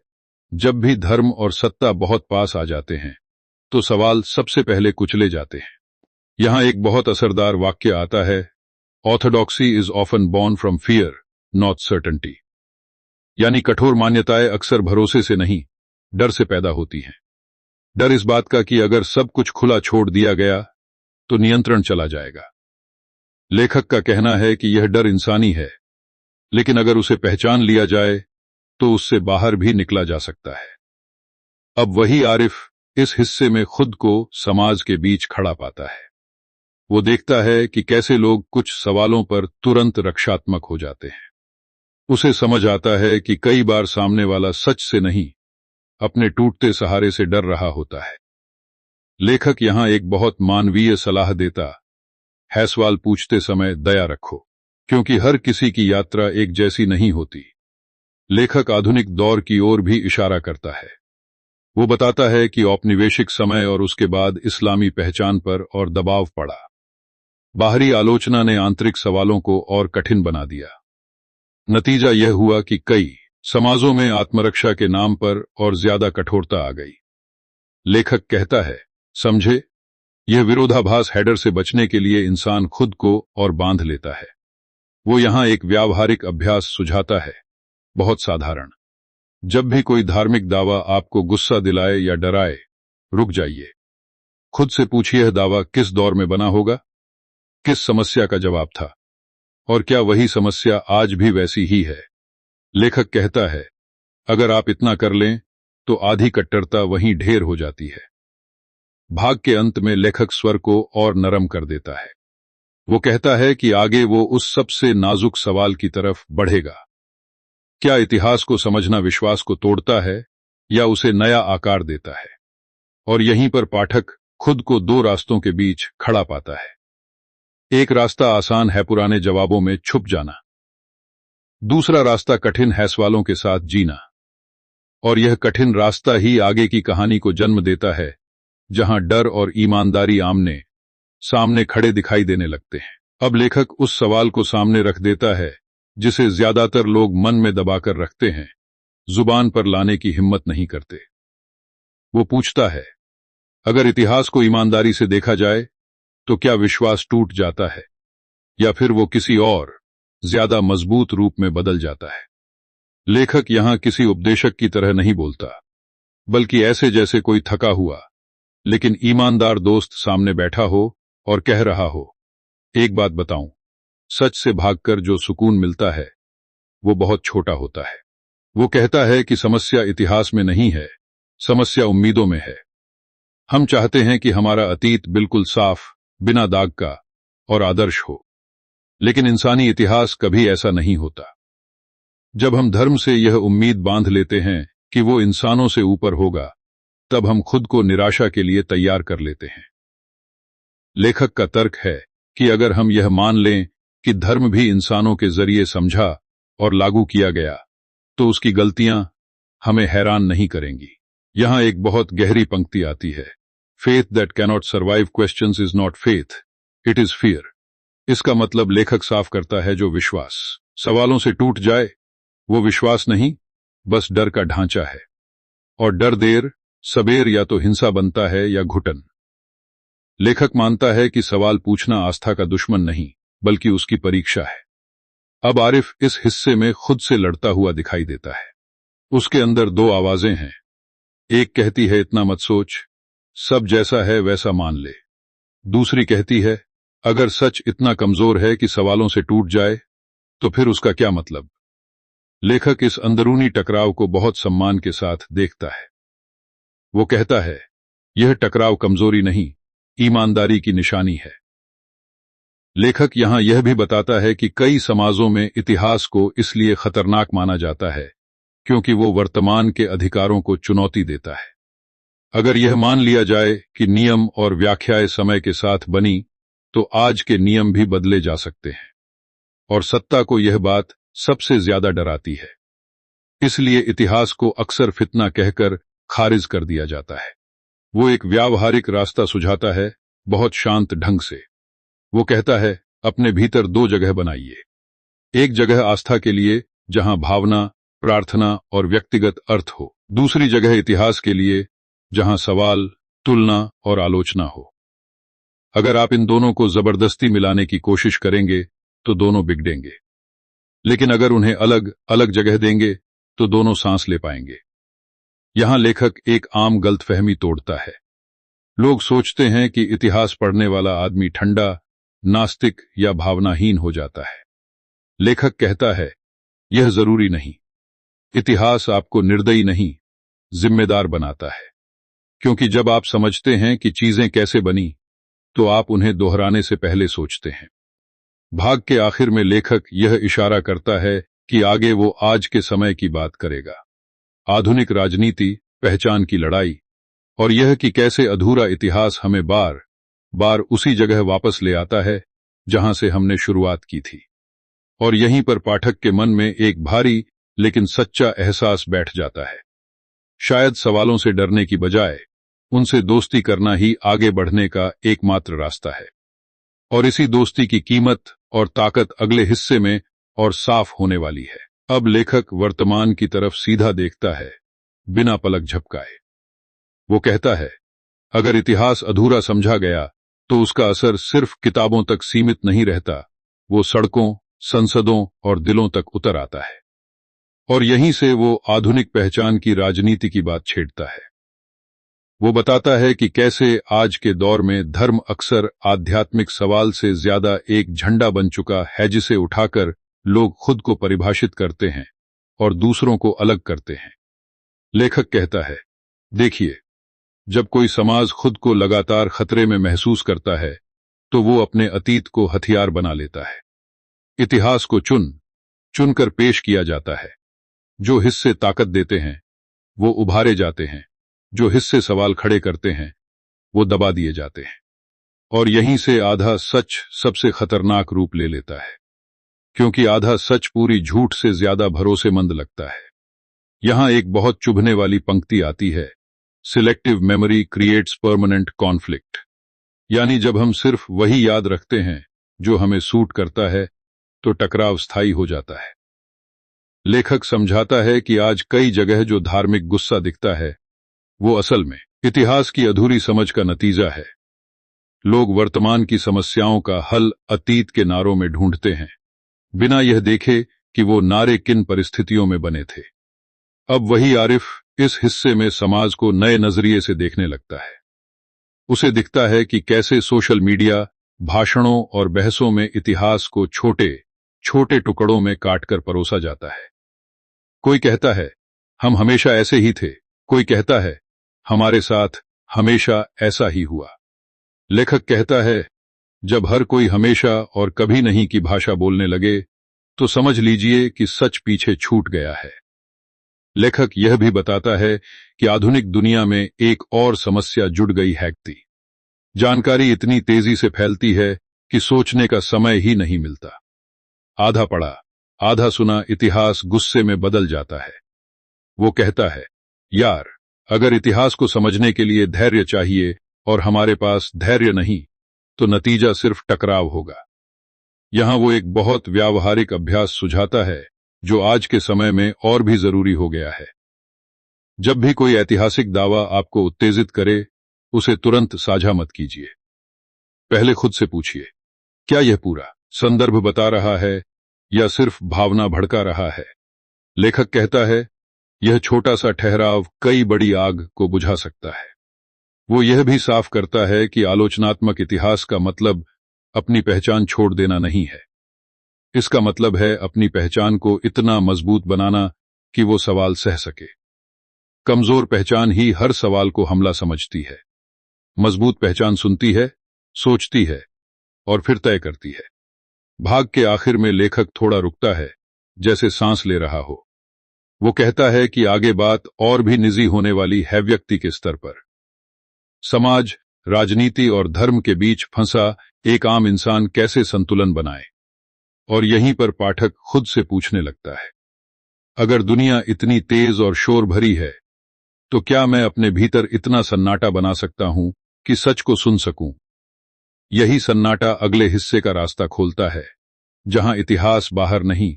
जब भी धर्म और सत्ता बहुत पास आ जाते हैं तो सवाल सबसे पहले कुचले जाते हैं। यहां एक बहुत असरदार वाक्य आता है, orthodoxy is often born from fear not certainty. यानी कठोर मान्यताएं अक्सर भरोसे से नहीं, डर से पैदा होती हैं। डर इस बात का कि अगर सब कुछ खुला छोड़ दिया गया तो नियंत्रण चला जाएगा। लेखक का कहना है कि यह डर इंसानी है, लेकिन अगर उसे पहचान लिया जाए तो उससे बाहर भी निकला जा सकता है। अब वही आरिफ इस हिस्से में खुद को समाज के बीच खड़ा पाता है। वो देखता है कि कैसे लोग कुछ सवालों पर तुरंत रक्षात्मक हो जाते हैं। उसे समझ आता है कि कई बार सामने वाला सच से नहीं, अपने टूटते सहारे से डर रहा होता है। लेखक यहां एक बहुत मानवीय सलाह देता है, सवाल पूछते समय दया रखो, क्योंकि हर किसी की यात्रा एक जैसी नहीं होती। लेखक आधुनिक दौर की ओर भी इशारा करता है। वो बताता है कि औपनिवेशिक समय और उसके बाद इस्लामी पहचान पर और दबाव पड़ा। बाहरी आलोचना ने आंतरिक सवालों को और कठिन बना दिया। नतीजा यह हुआ कि कई समाजों में आत्मरक्षा के नाम पर और ज्यादा कठोरता आ गई। लेखक कहता है, समझे, यह विरोधाभास हेडर से बचने के लिए इंसान खुद को और बांध लेता है। वो यहां एक व्यावहारिक अभ्यास सुझाता है, बहुत साधारण। जब भी कोई धार्मिक दावा आपको गुस्सा दिलाए या डराए, रुक जाइए। खुद से पूछिए, यह दावा किस दौर में बना होगा, किस समस्या का जवाब था, और क्या वही समस्या आज भी वैसी ही है। लेखक कहता है, अगर आप इतना कर लें तो आधी कट्टरता वहीं ढेर हो जाती है। भाग के अंत में लेखक स्वर को और नरम कर देता है। वो कहता है कि आगे वो उस सबसे नाजुक सवाल की तरफ बढ़ेगा, क्या इतिहास को समझना विश्वास को तोड़ता है या उसे नया आकार देता है। और यहीं पर पाठक खुद को दो रास्तों के बीच खड़ा पाता है। एक रास्ता आसान है, पुराने जवाबों में छुप जाना। दूसरा रास्ता कठिन है, सवालों के साथ जीना। और यह कठिन रास्ता ही आगे की कहानी को जन्म देता है, जहां डर और ईमानदारी आमने सामने खड़े दिखाई देने लगते हैं। अब लेखक उस सवाल को सामने रख देता है जिसे ज्यादातर लोग मन में दबाकर रखते हैं, जुबान पर लाने की हिम्मत नहीं करते। वो पूछता है, अगर इतिहास को ईमानदारी से देखा जाए तो क्या विश्वास टूट जाता है या फिर वो किसी और ज्यादा मजबूत रूप में बदल जाता है। लेखक यहां किसी उपदेशक की तरह नहीं बोलता, बल्कि ऐसे जैसे कोई थका हुआ लेकिन ईमानदार दोस्त सामने बैठा हो और कह रहा हो, एक बात बताऊं, सच से भागकर जो सुकून मिलता है वो बहुत छोटा होता है। वो कहता है कि समस्या इतिहास में नहीं है, समस्या उम्मीदों में है। हम चाहते हैं कि हमारा अतीत बिल्कुल साफ, बिना दाग का और आदर्श हो, लेकिन इंसानी इतिहास कभी ऐसा नहीं होता। जब हम धर्म से यह उम्मीद बांध लेते हैं कि वो इंसानों से ऊपर होगा, तब हम खुद को निराशा के लिए तैयार कर लेते हैं। लेखक का तर्क है कि अगर हम यह मान लें कि धर्म भी इंसानों के जरिए समझा और लागू किया गया, तो उसकी गलतियां हमें हैरान नहीं करेंगी। यहां एक बहुत गहरी पंक्ति आती है, faith that cannot survive questions is not faith, it is fear. इसका मतलब लेखक साफ करता है, जो विश्वास सवालों से टूट जाए वो विश्वास नहीं, बस डर का ढांचा है। और डर देर सबेर या तो हिंसा बनता है या घुटन। लेखक मानता है कि सवाल पूछना आस्था का दुश्मन नहीं, बल्कि उसकी परीक्षा है। अब आरिफ इस हिस्से में खुद से लड़ता हुआ दिखाई देता है। उसके अंदर दो आवाजें हैं। एक कहती है, इतना मत सोच, सब जैसा है वैसा मान ले। दूसरी कहती है, अगर सच इतना कमजोर है कि सवालों से टूट जाए तो फिर उसका क्या मतलब। लेखक इस अंदरूनी टकराव को बहुत सम्मान के साथ देखता है। वो कहता है, यह टकराव कमजोरी नहीं, ईमानदारी की निशानी है। लेखक यहां यह भी बताता है कि कई समाजों में इतिहास को इसलिए खतरनाक माना जाता है क्योंकि वो वर्तमान के अधिकारों को चुनौती देता है। अगर यह मान लिया जाए कि नियम और व्याख्याएं समय के साथ बनी, तो आज के नियम भी बदले जा सकते हैं। और सत्ता को यह बात सबसे ज्यादा डराती है। इसलिए इतिहास को अक्सर फितना कहकर खारिज कर दिया जाता है। वो एक व्यावहारिक रास्ता सुझाता है, बहुत शांत ढंग से। वो कहता है, अपने भीतर दो जगह बनाइए। एक जगह आस्था के लिए, जहां भावना, प्रार्थना और व्यक्तिगत अर्थ हो। दूसरी जगह इतिहास के लिए, जहां सवाल, तुलना और आलोचना हो। अगर आप इन दोनों को जबरदस्ती मिलाने की कोशिश करेंगे तो दोनों बिगड़ेंगे, लेकिन अगर उन्हें अलग अलग जगह देंगे तो दोनों सांस ले पाएंगे। यहां लेखक एक आम गलतफहमी तोड़ता है। लोग सोचते हैं कि इतिहास पढ़ने वाला आदमी ठंडा, नास्तिक या भावनाहीन हो जाता है। लेखक कहता है, यह जरूरी नहीं। इतिहास आपको निर्दयी नहीं, जिम्मेदार बनाता है। क्योंकि जब आप समझते हैं कि चीजें कैसे बनी, तो आप उन्हें दोहराने से पहले सोचते हैं। भाग के आखिर में लेखक यह इशारा करता है कि आगे वो आज के समय की बात करेगा। आधुनिक राजनीति, पहचान की लड़ाई, और यह कि कैसे अधूरा इतिहास हमें बार बार उसी जगह वापस ले आता है जहां से हमने शुरुआत की थी। और यहीं पर पाठक के मन में एक भारी लेकिन सच्चा एहसास बैठ जाता है। शायद सवालों से डरने की बजाय उनसे दोस्ती करना ही आगे बढ़ने का एकमात्र रास्ता है। और इसी दोस्ती की कीमत और ताकत अगले हिस्से में और साफ होने वाली है। अब लेखक वर्तमान की तरफ सीधा देखता है, बिना पलक झपकाए। वो कहता है, अगर इतिहास अधूरा समझा गया तो उसका असर सिर्फ किताबों तक सीमित नहीं रहता, वो सड़कों, संसदों और दिलों तक उतर आता है। और यहीं से वो आधुनिक पहचान की राजनीति की बात छेड़ता है। वो बताता है कि कैसे आज के दौर में धर्म अक्सर आध्यात्मिक सवाल से ज्यादा एक झंडा बन चुका है जिसे उठाकर लोग खुद को परिभाषित करते हैं और दूसरों को अलग करते हैं। लेखक कहता है, देखिए, जब कोई समाज खुद को लगातार खतरे में महसूस करता है तो वो अपने अतीत को हथियार बना लेता है। इतिहास को चुनकर पेश किया जाता है। जो हिस्से ताकत देते हैं वो उभारे जाते हैं, जो हिस्से सवाल खड़े करते हैं वो दबा दिए जाते हैं। और यहीं से आधा सच सबसे खतरनाक रूप ले लेता है, क्योंकि आधा सच पूरी झूठ से ज्यादा भरोसेमंद लगता है। यहां एक बहुत चुभने वाली पंक्ति आती है, selective memory creates permanent conflict. यानी जब हम सिर्फ वही याद रखते हैं जो हमें सूट करता है, तो टकराव स्थायी हो जाता है। लेखक समझाता है कि आज कई जगह जो धार्मिक गुस्सा दिखता है, वो असल में इतिहास की अधूरी समझ का नतीजा है। लोग वर्तमान की समस्याओं का हल अतीत के नारों में ढूंढते हैं, बिना यह देखे कि वो नारे किन परिस्थितियों में बने थे। अब वही आरिफ इस हिस्से में समाज को नए नजरिए से देखने लगता है। उसे दिखता है कि कैसे सोशल मीडिया, भाषणों और बहसों में इतिहास को छोटे छोटे टुकड़ों में काटकर परोसा जाता है। कोई कहता है, हम हमेशा ऐसे ही थे। कोई कहता है, हमारे साथ हमेशा ऐसा ही हुआ। लेखक कहता है, जब हर कोई हमेशा और कभी नहीं की भाषा बोलने लगे, तो समझ लीजिए कि सच पीछे छूट गया है। लेखक यह भी बताता है कि आधुनिक दुनिया में एक और समस्या जुड़ गई है। जानकारी इतनी तेजी से फैलती है कि सोचने का समय ही नहीं मिलता। आधा पढ़ा, आधा सुना इतिहास गुस्से में बदल जाता है। वो कहता है, यार, अगर इतिहास को समझने के लिए धैर्य चाहिए और हमारे पास धैर्य नहीं, तो नतीजा सिर्फ टकराव होगा। यहां वो एक बहुत व्यावहारिक अभ्यास सुझाता है जो आज के समय में और भी जरूरी हो गया है। जब भी कोई ऐतिहासिक दावा आपको उत्तेजित करे, उसे तुरंत साझा मत कीजिए। पहले खुद से पूछिए, क्या यह पूरा संदर्भ बता रहा है या सिर्फ भावना भड़का रहा है? लेखक कहता है, यह छोटा सा ठहराव कई बड़ी आग को बुझा सकता है। वो यह भी साफ करता है कि आलोचनात्मक इतिहास का मतलब अपनी पहचान छोड़ देना नहीं है। इसका मतलब है अपनी पहचान को इतना मजबूत बनाना कि वो सवाल सह सके। कमजोर पहचान ही हर सवाल को हमला समझती है। मजबूत पहचान सुनती है, सोचती है और फिर तय करती है। भाग के आखिर में लेखक थोड़ा रुकता है, जैसे सांस ले रहा हो। वो कहता है कि आगे बात और भी निजी होने वाली है, व्यक्ति के स्तर पर। समाज, राजनीति और धर्म के बीच फंसा एक आम इंसान कैसे संतुलन बनाए। और यहीं पर पाठक खुद से पूछने लगता है, अगर दुनिया इतनी तेज और शोर भरी है, तो क्या मैं अपने भीतर इतना सन्नाटा बना सकता हूं कि सच को सुन सकूं। यही सन्नाटा अगले हिस्से का रास्ता खोलता है, जहां इतिहास बाहर नहीं,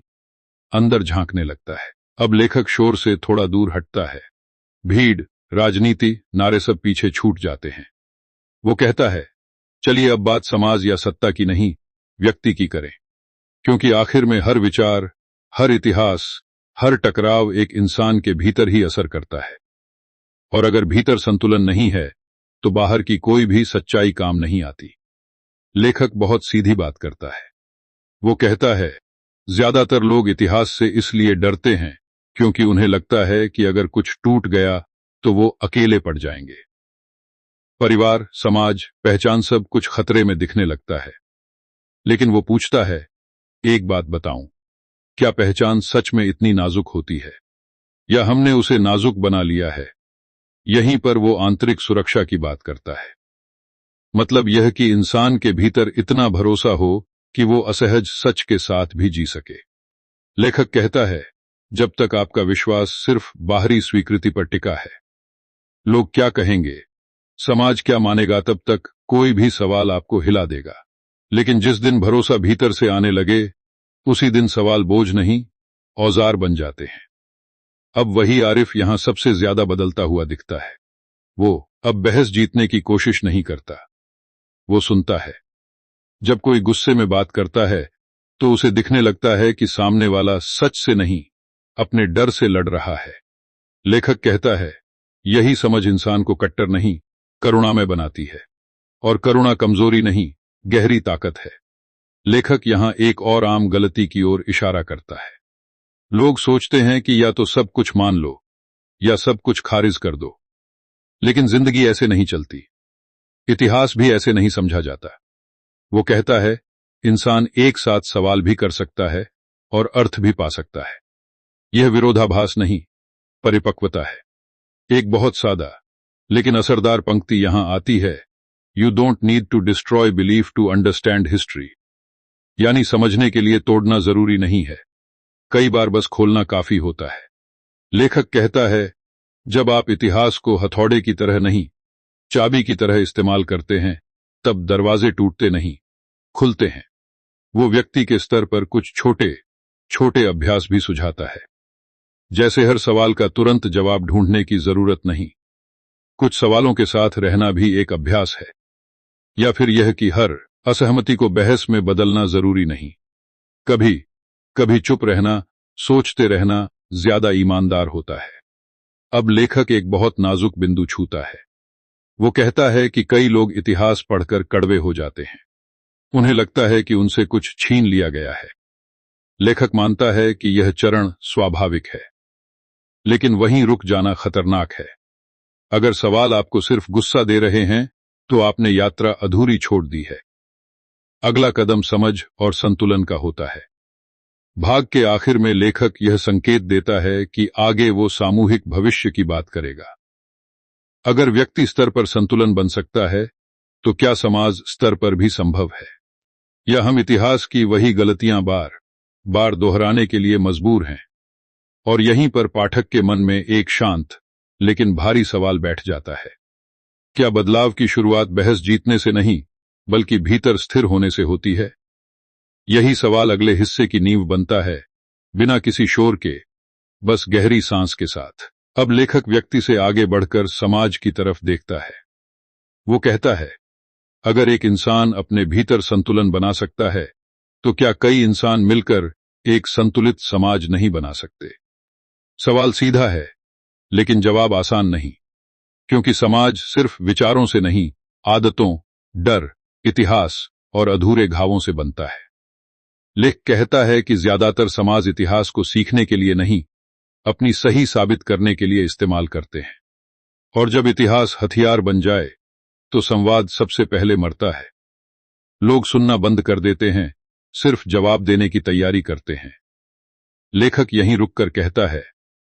अंदर झांकने लगता है। अब लेखक शोर से थोड़ा दूर हटता है। भीड़, राजनीति, नारे सब पीछे छूट जाते हैं। वो कहता है, चलिए अब बात समाज या सत्ता की नहीं, व्यक्ति की करें। क्योंकि आखिर में हर विचार, हर इतिहास, हर टकराव एक इंसान के भीतर ही असर करता है। और अगर भीतर संतुलन नहीं है, तो बाहर की कोई भी सच्चाई काम नहीं आती। लेखक बहुत सीधी बात करता है। वो कहता है, ज्यादातर लोग इतिहास से इसलिए डरते हैं क्योंकि उन्हें लगता है कि अगर कुछ टूट गया तो वो अकेले पड़ जाएंगे। परिवार, समाज, पहचान सब कुछ खतरे में दिखने लगता है। लेकिन वो पूछता है, एक बात बताऊं, क्या पहचान सच में इतनी नाजुक होती है, या हमने उसे नाजुक बना लिया है। यहीं पर वो आंतरिक सुरक्षा की बात करता है। मतलब यह कि इंसान के भीतर इतना भरोसा हो कि वो असहज सच के साथ भी जी सके। लेखक कहता है, जब तक आपका विश्वास सिर्फ बाहरी स्वीकृति पर टिका है, लोग क्या कहेंगे, समाज क्या मानेगा, तब तक कोई भी सवाल आपको हिला देगा। लेकिन जिस दिन भरोसा भीतर से आने लगे, उसी दिन सवाल बोझ नहीं, औजार बन जाते हैं। अब वही आरिफ यहां सबसे ज्यादा बदलता हुआ दिखता है। वो अब बहस जीतने की कोशिश नहीं करता, वो सुनता है। जब कोई गुस्से में बात करता है, तो उसे दिखने लगता है कि सामने वाला सच से नहीं, अपने डर से लड़ रहा है। लेखक कहता है, यही समझ इंसान को कट्टर नहीं, करुणामय बनाती है। और करुणा कमजोरी नहीं, गहरी ताकत है। लेखक यहां एक और आम गलती की ओर इशारा करता है। लोग सोचते हैं कि या तो सब कुछ मान लो, या सब कुछ खारिज कर दो। लेकिन जिंदगी ऐसे नहीं चलती, इतिहास भी ऐसे नहीं समझा जाता। वो कहता है, इंसान एक साथ सवाल भी कर सकता है और अर्थ भी पा सकता है। यह विरोधाभास नहीं, परिपक्वता है। एक बहुत सादा लेकिन असरदार पंक्ति यहां आती है, you don't need to destroy belief to understand history. यानी समझने के लिए तोड़ना जरूरी नहीं है, कई बार बस खोलना काफी होता है। लेखक कहता है, जब आप इतिहास को हथौड़े की तरह नहीं, चाबी की तरह इस्तेमाल करते हैं, तब दरवाजे टूटते नहीं, खुलते हैं। वो व्यक्ति के स्तर पर कुछ छोटे छोटे अभ्यास भी सुझाता है। जैसे हर सवाल का तुरंत जवाब ढूंढने की जरूरत नहीं, कुछ सवालों के साथ रहना भी एक अभ्यास है। या फिर यह कि हर असहमति को बहस में बदलना जरूरी नहीं। कभी कभी चुप रहना, सोचते रहना ज्यादा ईमानदार होता है। अब लेखक एक बहुत नाजुक बिंदु छूता है। वो कहता है कि कई लोग इतिहास पढ़कर कड़वे हो जाते हैं। उन्हें लगता है कि उनसे कुछ छीन लिया गया है। लेखक मानता है कि यह चरण स्वाभाविक है, लेकिन वहीं रुक जाना खतरनाक है। अगर सवाल आपको सिर्फ गुस्सा दे रहे हैं, तो आपने यात्रा अधूरी छोड़ दी है। अगला कदम समझ और संतुलन का होता है। भाग के आखिर में लेखक यह संकेत देता है कि आगे वो सामूहिक भविष्य की बात करेगा। अगर व्यक्ति स्तर पर संतुलन बन सकता है, तो क्या समाज स्तर पर भी संभव है? या हम इतिहास की वही गलतियां बार बार दोहराने के लिए मजबूर हैं? और यहीं पर पाठक के मन में एक शांत लेकिन भारी सवाल बैठ जाता है। क्या बदलाव की शुरुआत बहस जीतने से नहीं, बल्कि भीतर स्थिर होने से होती है? यही सवाल अगले हिस्से की नींव बनता है, बिना किसी शोर के, बस गहरी सांस के साथ। अब लेखक व्यक्ति से आगे बढ़कर समाज की तरफ देखता है। वो कहता है, अगर एक इंसान अपने भीतर संतुलन बना सकता है, तो क्या कई इंसान मिलकर एक संतुलित समाज नहीं बना सकते? सवाल सीधा है, लेकिन जवाब आसान नहीं, क्योंकि समाज सिर्फ विचारों से नहीं, आदतों, डर, इतिहास और अधूरे घावों से बनता है। लेख कहता है कि ज्यादातर समाज इतिहास को सीखने के लिए नहीं, अपनी सही साबित करने के लिए इस्तेमाल करते हैं। और जब इतिहास हथियार बन जाए, तो संवाद सबसे पहले मरता है। लोग सुनना बंद कर देते हैं, सिर्फ जवाब देने की तैयारी करते हैं। लेखक यहीं रुककर कहता है,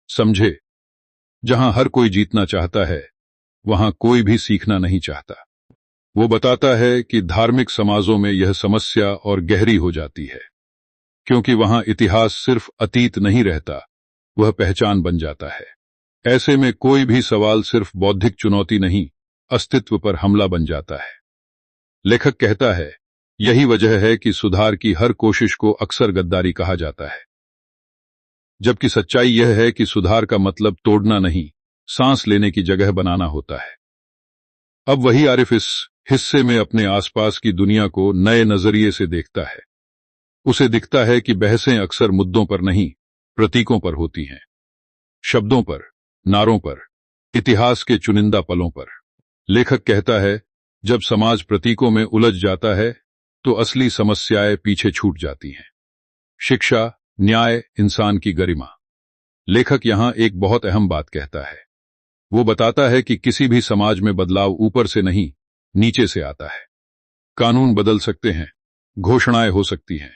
समझे, जहां हर कोई जीतना चाहता है, वहां कोई भी सीखना नहीं चाहता। वो बताता है कि धार्मिक समाजों में यह समस्या और गहरी हो जाती है, क्योंकि वहां इतिहास सिर्फ अतीत नहीं रहता, वह पहचान बन जाता है। ऐसे में कोई भी सवाल सिर्फ बौद्धिक चुनौती नहीं, अस्तित्व पर हमला बन जाता है। लेखक कहता है, यही वजह है कि सुधार की हर कोशिश को अक्सर गद्दारी कहा जाता है, जबकि सच्चाई यह है कि सुधार का मतलब तोड़ना नहीं, सांस लेने की जगह बनाना होता है। अब वही आरिफ इस हिस्से में अपने आसपास की दुनिया को नए नजरिए से देखता है। उसे दिखता है कि बहसें अक्सर मुद्दों पर नहीं, प्रतीकों पर होती हैं, शब्दों पर, नारों पर, इतिहास के चुनिंदा पलों पर। लेखक कहता है, जब समाज प्रतीकों में उलझ जाता है तो असली समस्याएं पीछे छूट जाती हैं। शिक्षा, न्याय, इंसान की गरिमा। लेखक यहां एक बहुत अहम बात कहता है। वो बताता है कि किसी भी समाज में बदलाव ऊपर से नहीं, नीचे से आता है। कानून बदल सकते हैं, घोषणाएं हो सकती हैं,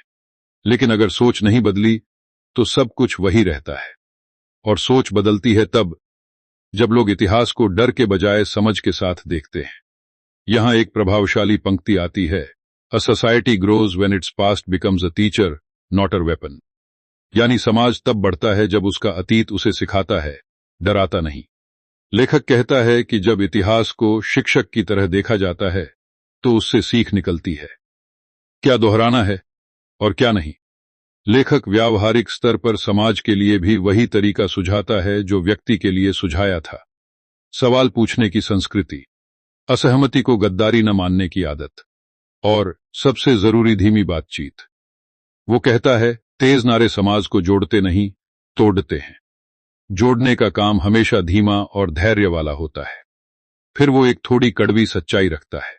लेकिन अगर सोच नहीं बदली तो सब कुछ वही रहता है। और सोच बदलती है तब जब लोग इतिहास को डर के बजाय समझ के साथ देखते हैं। यहां एक प्रभावशाली पंक्ति आती है, a society grows when its past becomes a teacher, not a weapon. यानी समाज तब बढ़ता है जब उसका अतीत उसे सिखाता है, डराता नहीं। लेखक कहता है कि जब इतिहास को शिक्षक की तरह देखा जाता है तो उससे सीख निकलती है, क्या दोहराना है और क्या नहीं। लेखक व्यावहारिक स्तर पर समाज के लिए भी वही तरीका सुझाता है जो व्यक्ति के लिए सुझाया था। सवाल पूछने की संस्कृति, असहमति को गद्दारी न मानने की आदत, और सबसे जरूरी धीमी बातचीत। वो कहता है, तेज नारे समाज को जोड़ते नहीं, तोड़ते हैं। जोड़ने का काम हमेशा धीमा और धैर्य वाला होता है। फिर वो एक थोड़ी कड़वी सच्चाई रखता है,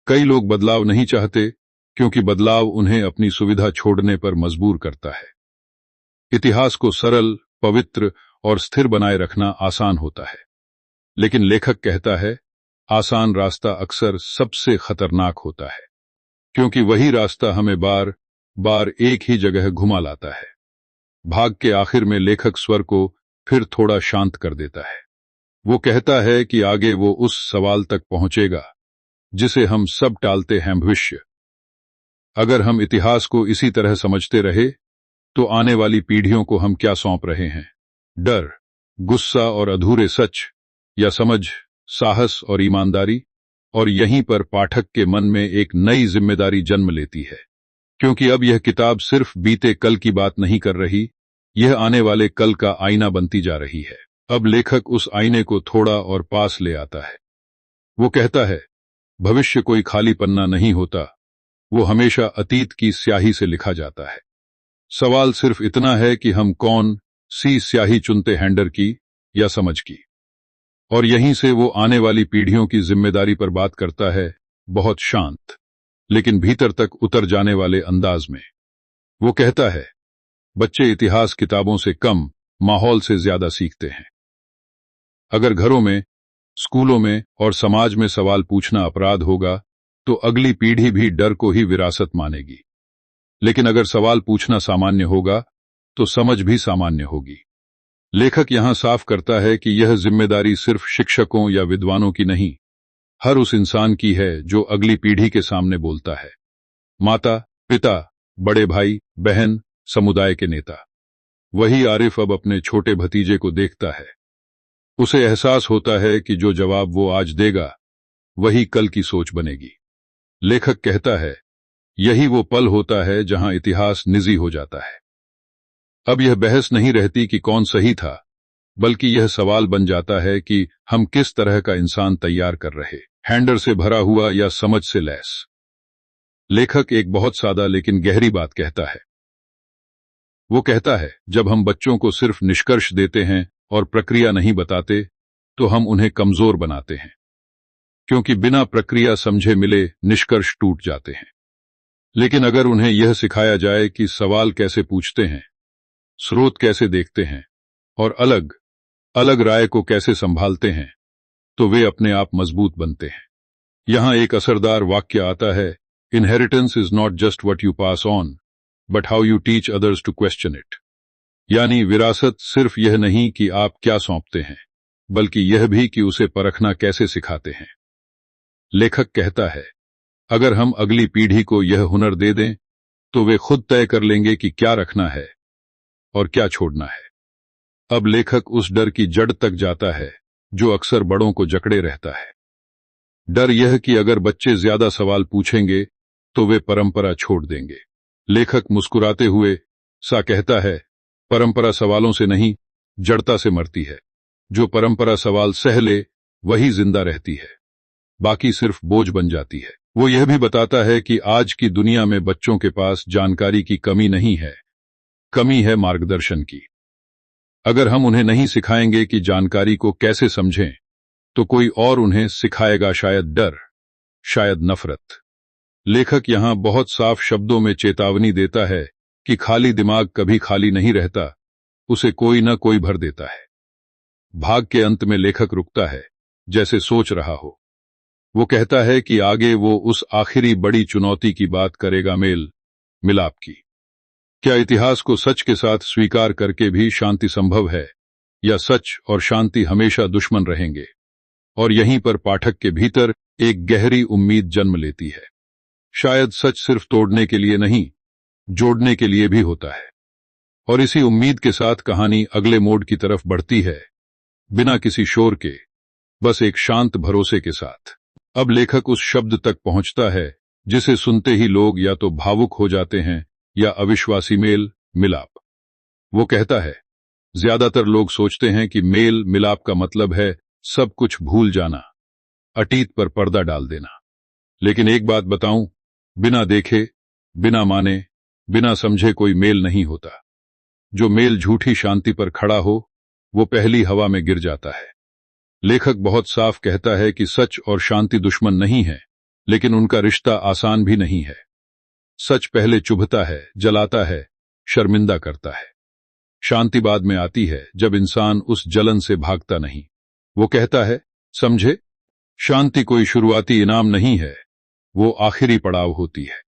कई लोग बदलाव नहीं चाहते क्योंकि बदलाव उन्हें अपनी सुविधा छोड़ने पर मजबूर करता है। इतिहास को सरल, पवित्र और स्थिर बनाए रखना आसान होता है, लेकिन लेखक कहता है, आसान रास्ता अक्सर सबसे खतरनाक होता है, क्योंकि वही रास्ता हमें बार बार एक ही जगह घुमा लाता है। भाग के आखिर में लेखक स्वर को फिर थोड़ा शांत कर देता है। वो कहता है कि आगे वो उस सवाल तक पहुंचेगा जिसे हम सब टालते हैं, भविष्य। अगर हम इतिहास को इसी तरह समझते रहे तो आने वाली पीढ़ियों को हम क्या सौंप रहे हैं? डर, गुस्सा और अधूरे सच, या समझ, साहस और ईमानदारी? और यहीं पर पाठक के मन में एक नई जिम्मेदारी जन्म लेती है, क्योंकि अब यह किताब सिर्फ बीते कल की बात नहीं कर रही, यह आने वाले कल का आईना बनती जा रही है। अब लेखक उस आईने को थोड़ा और पास ले आता है। वो कहता है, भविष्य कोई खाली पन्ना नहीं होता, वो हमेशा अतीत की स्याही से लिखा जाता है। सवाल सिर्फ इतना है कि हम कौन सी स्याही चुनते, हैंडर की या समझ की। और यहीं से वो आने वाली पीढ़ियों की जिम्मेदारी पर बात करता है, बहुत शांत लेकिन भीतर तक उतर जाने वाले अंदाज में। वो कहता है, बच्चे इतिहास किताबों से कम, माहौल से ज्यादा सीखते हैं। अगर घरों में, स्कूलों में और समाज में सवाल पूछना अपराध होगा तो अगली पीढ़ी भी डर को ही विरासत मानेगी। लेकिन अगर सवाल पूछना सामान्य होगा तो समझ भी सामान्य होगी। लेखक यहां साफ करता है कि यह जिम्मेदारी सिर्फ शिक्षकों या विद्वानों की नहीं, हर उस इंसान की है जो अगली पीढ़ी के सामने बोलता है। माता, पिता, बड़े भाई, बहन, समुदाय के नेता। वही आरिफ अब अपने छोटे भतीजे को देखता है। उसे एहसास होता है कि जो जवाब वो आज देगा वही कल की सोच बनेगी। लेखक कहता है, यही वो पल होता है जहां इतिहास निजी हो जाता है। अब यह बहस नहीं रहती कि कौन सही था, बल्कि यह सवाल बन जाता है कि हम किस तरह का इंसान तैयार कर रहे, हैंडर से भरा हुआ या समझ से लैस। लेखक एक बहुत सादा लेकिन गहरी बात कहता है। वो कहता है, जब हम बच्चों को सिर्फ निष्कर्ष देते हैं और प्रक्रिया नहीं बताते तो हम उन्हें कमजोर बनाते हैं, क्योंकि बिना प्रक्रिया समझे मिले निष्कर्ष टूट जाते हैं। लेकिन अगर उन्हें यह सिखाया जाए कि सवाल कैसे पूछते हैं, स्रोत कैसे देखते हैं और अलग अलग राय को कैसे संभालते हैं, तो वे अपने आप मजबूत बनते हैं। यहां एक असरदार वाक्य आता है, inheritance is not just what you pass on, but how you teach others to question it. यानी विरासत सिर्फ यह नहीं कि आप क्या सौंपते हैं, बल्कि यह भी कि उसे परखना कैसे सिखाते हैं। लेखक कहता है, अगर हम अगली पीढ़ी को यह हुनर दे दें तो वे खुद तय कर लेंगे कि क्या रखना है और क्या छोड़ना है। अब लेखक उस डर की जड़ तक जाता है जो अक्सर बड़ों को जकड़े रहता है। डर यह कि अगर बच्चे ज्यादा सवाल पूछेंगे तो वे परंपरा छोड़ देंगे। लेखक मुस्कुराते हुए सा कहता है, परंपरा सवालों से नहीं, जड़ता से मरती है। जो परंपरा सवाल सह ले वही जिंदा रहती है, बाकी सिर्फ बोझ बन जाती है। वो यह भी बताता है कि आज की दुनिया में बच्चों के पास जानकारी की कमी नहीं है, कमी है मार्गदर्शन की। अगर हम उन्हें नहीं सिखाएंगे कि जानकारी को कैसे समझें, तो कोई और उन्हें सिखाएगा, शायद डर, शायद नफरत। लेखक यहां बहुत साफ शब्दों में चेतावनी देता है कि खाली दिमाग कभी खाली नहीं रहता, उसे कोई न कोई भर देता है। भाग के अंत में लेखक रुकता है, जैसे सोच रहा हो। वो कहता है कि आगे वो उस आखिरी बड़ी चुनौती की बात करेगा, मेल मिलाप की। क्या इतिहास को सच के साथ स्वीकार करके भी शांति संभव है, या सच और शांति हमेशा दुश्मन रहेंगे? और यहीं पर पाठक के भीतर एक गहरी उम्मीद जन्म लेती है। शायद सच सिर्फ तोड़ने के लिए नहीं, जोड़ने के लिए भी होता है। और इसी उम्मीद के साथ कहानी अगले मोड़ की तरफ बढ़ती है, बिना किसी शोर के, बस एक शांत भरोसे के साथ। अब लेखक उस शब्द तक पहुंचता है जिसे सुनते ही लोग या तो भावुक हो जाते हैं या अविश्वासी, मेल मिलाप। वो कहता है, ज्यादातर लोग सोचते हैं कि मेल मिलाप का मतलब है सब कुछ भूल जाना, अतीत पर पर्दा डाल देना। लेकिन एक बात बताऊं, बिना देखे, बिना माने, बिना समझे कोई मेल नहीं होता। जो मेल झूठी शांति पर खड़ा हो, वो पहली हवा में गिर जाता है। लेखक बहुत साफ कहता है कि सच और शांति दुश्मन नहीं है, लेकिन उनका रिश्ता आसान भी नहीं है। सच पहले चुभता है, जलाता है, शर्मिंदा करता है। शांति बाद में आती है, जब इंसान उस जलन से भागता नहीं। वो कहता है, समझे, शांति कोई शुरुआती इनाम नहीं है, वो आखिरी पड़ाव होती है।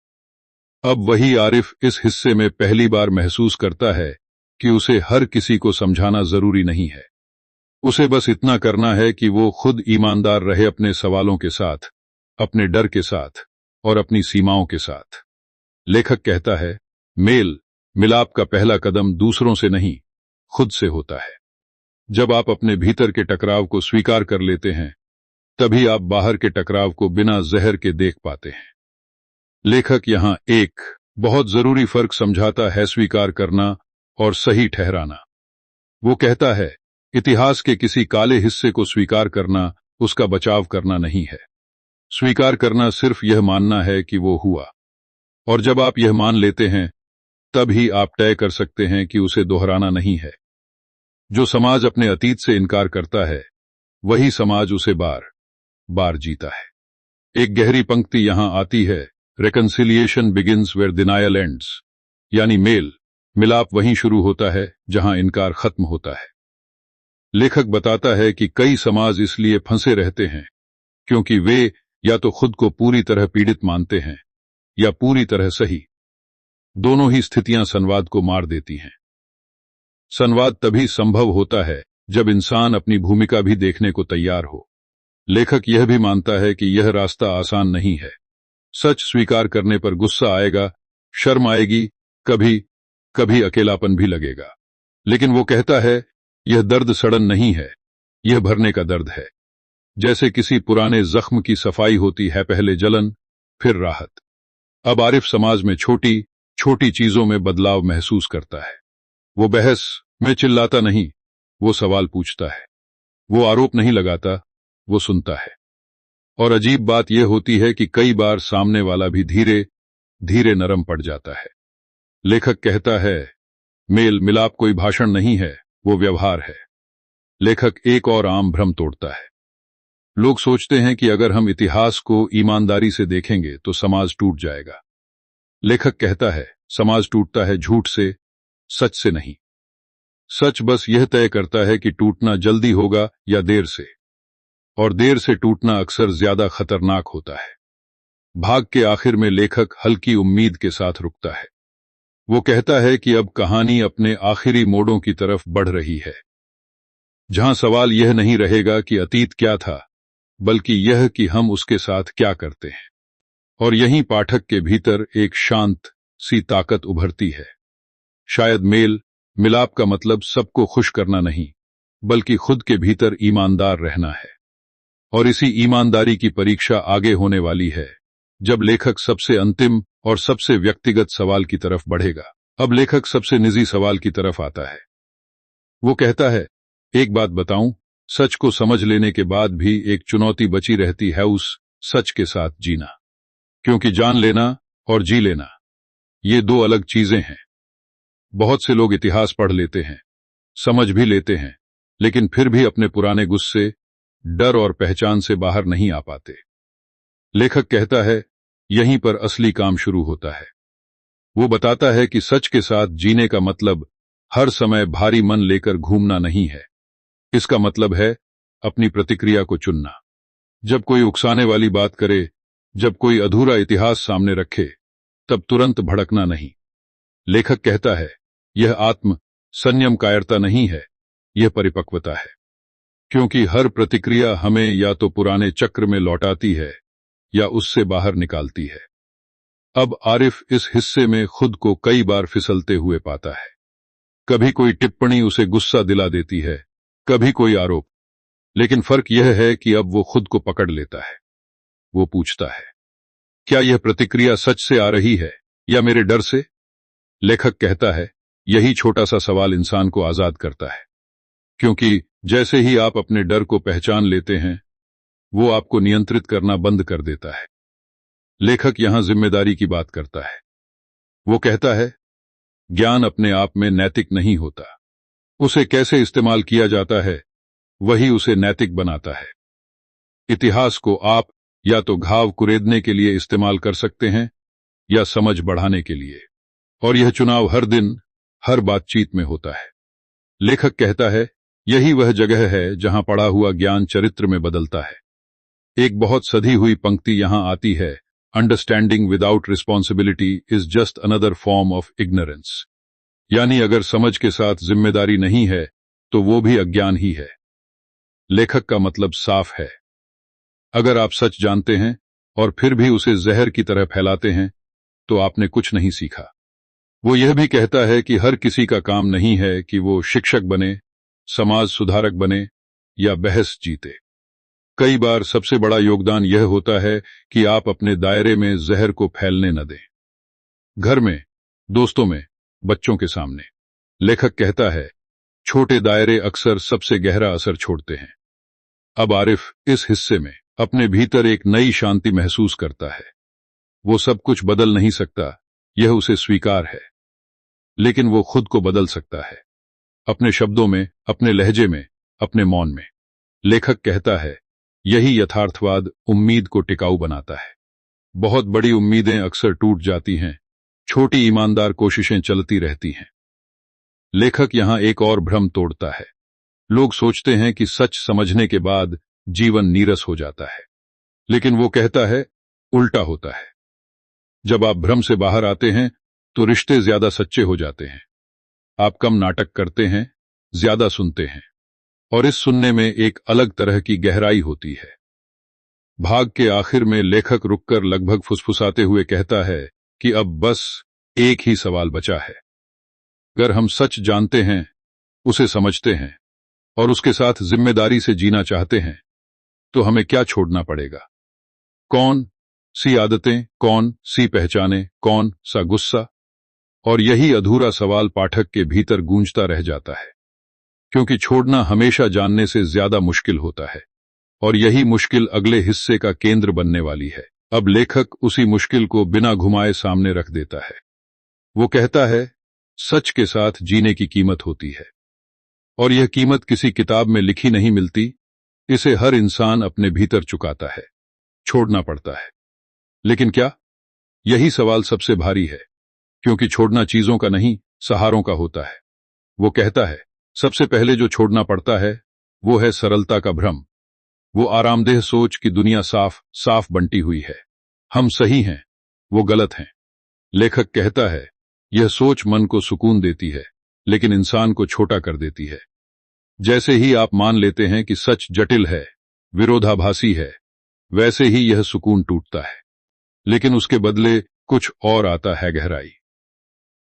अब वही आरिफ इस हिस्से में पहली बार महसूस करता है कि उसे हर किसी को समझाना जरूरी नहीं है। उसे बस इतना करना है कि वो खुद ईमानदार रहे अपने सवालों के साथ, अपने डर के साथ और अपनी सीमाओं के साथ। लेखक कहता है, मेल मिलाप का पहला कदम दूसरों से नहीं, खुद से होता है। जब आप अपने भीतर के टकराव को स्वीकार कर लेते हैं, तभी आप बाहर के टकराव को बिना जहर के देख पाते हैं। लेखक यहां एक बहुत जरूरी फर्क समझाता है, स्वीकार करना और सही ठहराना। वो कहता है, इतिहास के किसी काले हिस्से को स्वीकार करना उसका बचाव करना नहीं है। स्वीकार करना सिर्फ यह मानना है कि वो हुआ, और जब आप यह मान लेते हैं, तब ही आप तय कर सकते हैं कि उसे दोहराना नहीं है। जो समाज अपने अतीत से इनकार करता है, वही समाज उसे बार बार जीता है। एक गहरी पंक्ति यहां आती है, reconciliation begins where denial ends, यानी मेल मिलाप वहीं शुरू होता है जहां इनकार खत्म होता है। लेखक बताता है कि कई समाज इसलिए फंसे रहते हैं क्योंकि वे या तो खुद को पूरी तरह पीड़ित मानते हैं या पूरी तरह सही। दोनों ही स्थितियां संवाद को मार देती हैं। संवाद तभी संभव होता है जब इंसान अपनी भूमिका भी देखने को तैयार हो। लेखक यह भी मानता है कि यह रास्ता आसान नहीं है। सच स्वीकार करने पर गुस्सा आएगा, शर्म आएगी, कभी कभी अकेलापन भी लगेगा। लेकिन वो कहता है, यह दर्द सड़न नहीं है, यह भरने का दर्द है। जैसे किसी पुराने जख्म की सफाई होती है, पहले जलन, फिर राहत। अब आरिफ समाज में छोटी छोटी चीजों में बदलाव महसूस करता है। वो बहस में चिल्लाता नहीं, वो सवाल पूछता है। वो आरोप नहीं लगाता, वो सुनता है। और अजीब बात यह होती है कि कई बार सामने वाला भी धीरे धीरे नरम पड़ जाता है। लेखक कहता है, मेल मिलाप कोई भाषण नहीं है, वो व्यवहार है। लेखक एक और आम भ्रम तोड़ता है। लोग सोचते हैं कि अगर हम इतिहास को ईमानदारी से देखेंगे तो समाज टूट जाएगा। लेखक कहता है, समाज टूटता है झूठ से, सच से नहीं। सच बस यह तय करता है कि टूटना जल्दी होगा या देर से, और देर से टूटना अक्सर ज्यादा खतरनाक होता है। भाग के आखिर में लेखक हल्की उम्मीद के साथ रुकता है। वो कहता है कि अब कहानी अपने आखिरी मोड़ों की तरफ बढ़ रही है, जहां सवाल यह नहीं रहेगा कि अतीत क्या था, बल्कि यह कि हम उसके साथ क्या करते हैं। और यहीं पाठक के भीतर एक शांत सी ताकत उभरती है। शायद मेल मिलाप का मतलब सबको खुश करना नहीं, बल्कि खुद के भीतर ईमानदार रहना है। और इसी ईमानदारी की परीक्षा आगे होने वाली है, जब लेखक सबसे अंतिम और सबसे व्यक्तिगत सवाल की तरफ बढ़ेगा। अब लेखक सबसे निजी सवाल की तरफ आता है। वो कहता है, एक बात बताऊं, सच को समझ लेने के बाद भी एक चुनौती बची रहती है, उस सच के साथ जीना। क्योंकि जान लेना और जी लेना, ये दो अलग चीजें हैं। बहुत से लोग इतिहास पढ़ लेते हैं, समझ भी लेते हैं, लेकिन फिर भी अपने पुराने गुस्से, डर और पहचान से बाहर नहीं आ पाते। लेखक कहता है, यहीं पर असली काम शुरू होता है। वो बताता है कि सच के साथ जीने का मतलब हर समय भारी मन लेकर घूमना नहीं है। इसका मतलब है अपनी प्रतिक्रिया को चुनना। जब कोई उकसाने वाली बात करे, जब कोई अधूरा इतिहास सामने रखे, तब तुरंत भड़कना नहीं। लेखक कहता है, यह आत्म संयम कायरता नहीं है, यह परिपक्वता है। क्योंकि हर प्रतिक्रिया हमें या तो पुराने चक्र में लौटाती है या उससे बाहर निकालती है। अब आरिफ इस हिस्से में खुद को कई बार फिसलते हुए पाता है। कभी कोई टिप्पणी उसे गुस्सा दिला देती है, कभी कोई आरोप। लेकिन फर्क यह है कि अब वो खुद को पकड़ लेता है। वो पूछता है, क्या यह प्रतिक्रिया सच से आ रही है या मेरे डर से? लेखक कहता है, यही छोटा सा सवाल इंसान को आजाद करता है। क्योंकि जैसे ही आप अपने डर को पहचान लेते हैं, वो आपको नियंत्रित करना बंद कर देता है। लेखक यहां जिम्मेदारी की बात करता है। वो कहता है, ज्ञान अपने आप में नैतिक नहीं होता, उसे कैसे इस्तेमाल किया जाता है वही उसे नैतिक बनाता है। इतिहास को आप या तो घाव कुरेदने के लिए इस्तेमाल कर सकते हैं या समझ बढ़ाने के लिए, और यह चुनाव हर दिन हर बातचीत में होता है। लेखक कहता है, यही वह जगह है जहां पढ़ा हुआ ज्ञान चरित्र में बदलता है। एक बहुत सधी हुई पंक्ति यहां आती है, understanding without responsibility is just another form of ignorance. यानी अगर समझ के साथ जिम्मेदारी नहीं है तो वो भी अज्ञान ही है। लेखक का मतलब साफ है, अगर आप सच जानते हैं और फिर भी उसे जहर की तरह फैलाते हैं, तो आपने कुछ नहीं सीखा। वो यह भी कहता है कि हर किसी का काम नहीं है कि वो शिक्षक बने, समाज सुधारक बने या बहस जीते। कई बार सबसे बड़ा योगदान यह होता है कि आप अपने दायरे में जहर को फैलने न दें। घर में, दोस्तों में, बच्चों के सामने। लेखक कहता है, छोटे दायरे अक्सर सबसे गहरा असर छोड़ते हैं। अब आरिफ इस हिस्से में अपने भीतर एक नई शांति महसूस करता है। वो सब कुछ बदल नहीं सकता, यह उसे स्वीकार है, लेकिन वो खुद को बदल सकता है, अपने शब्दों में, अपने लहजे में, अपने मौन में। लेखक कहता है, यही यथार्थवाद उम्मीद को टिकाऊ बनाता है। बहुत बड़ी उम्मीदें अक्सर टूट जाती हैं, छोटी ईमानदार कोशिशें चलती रहती हैं। लेखक यहां एक और भ्रम तोड़ता है। लोग सोचते हैं कि सच समझने के बाद जीवन नीरस हो जाता है, लेकिन वो कहता है, उल्टा होता है। जब आप भ्रम से बाहर आते हैं तो रिश्ते ज्यादा सच्चे हो जाते हैं। आप कम नाटक करते हैं, ज्यादा सुनते हैं, और इस सुनने में एक अलग तरह की गहराई होती है। भाग के आखिर में लेखक रुककर लगभग फुसफुसाते हुए कहता है कि अब बस एक ही सवाल बचा है। अगर हम सच जानते हैं, उसे समझते हैं और उसके साथ जिम्मेदारी से जीना चाहते हैं, तो हमें क्या छोड़ना पड़ेगा? कौन सी आदतें, कौन सी पहचानें, कौन सा गुस्सा? और यही अधूरा सवाल पाठक के भीतर गूंजता रह जाता है, क्योंकि छोड़ना हमेशा जानने से ज्यादा मुश्किल होता है, और यही मुश्किल अगले हिस्से का केंद्र बनने वाली है। अब लेखक उसी मुश्किल को बिना घुमाए सामने रख देता है। वो कहता है, सच के साथ जीने की कीमत होती है, और यह कीमत किसी किताब में लिखी नहीं मिलती, इसे हर इंसान अपने भीतर चुकाता है, छोड़ना पड़ता है। लेकिन क्या? यही सवाल सबसे भारी है, क्योंकि छोड़ना चीजों का नहीं, सहारों का होता है। वो कहता है, सबसे पहले जो छोड़ना पड़ता है वो है सरलता का भ्रम। वो आरामदेह सोच कि दुनिया साफ साफ बंटी हुई है, हम सही हैं, वो गलत हैं। लेखक कहता है, यह सोच मन को सुकून देती है, लेकिन इंसान को छोटा कर देती है। जैसे ही आप मान लेते हैं कि सच जटिल है, विरोधाभासी है, वैसे ही यह सुकून टूटता है। लेकिन उसके बदले कुछ और आता है, गहराई।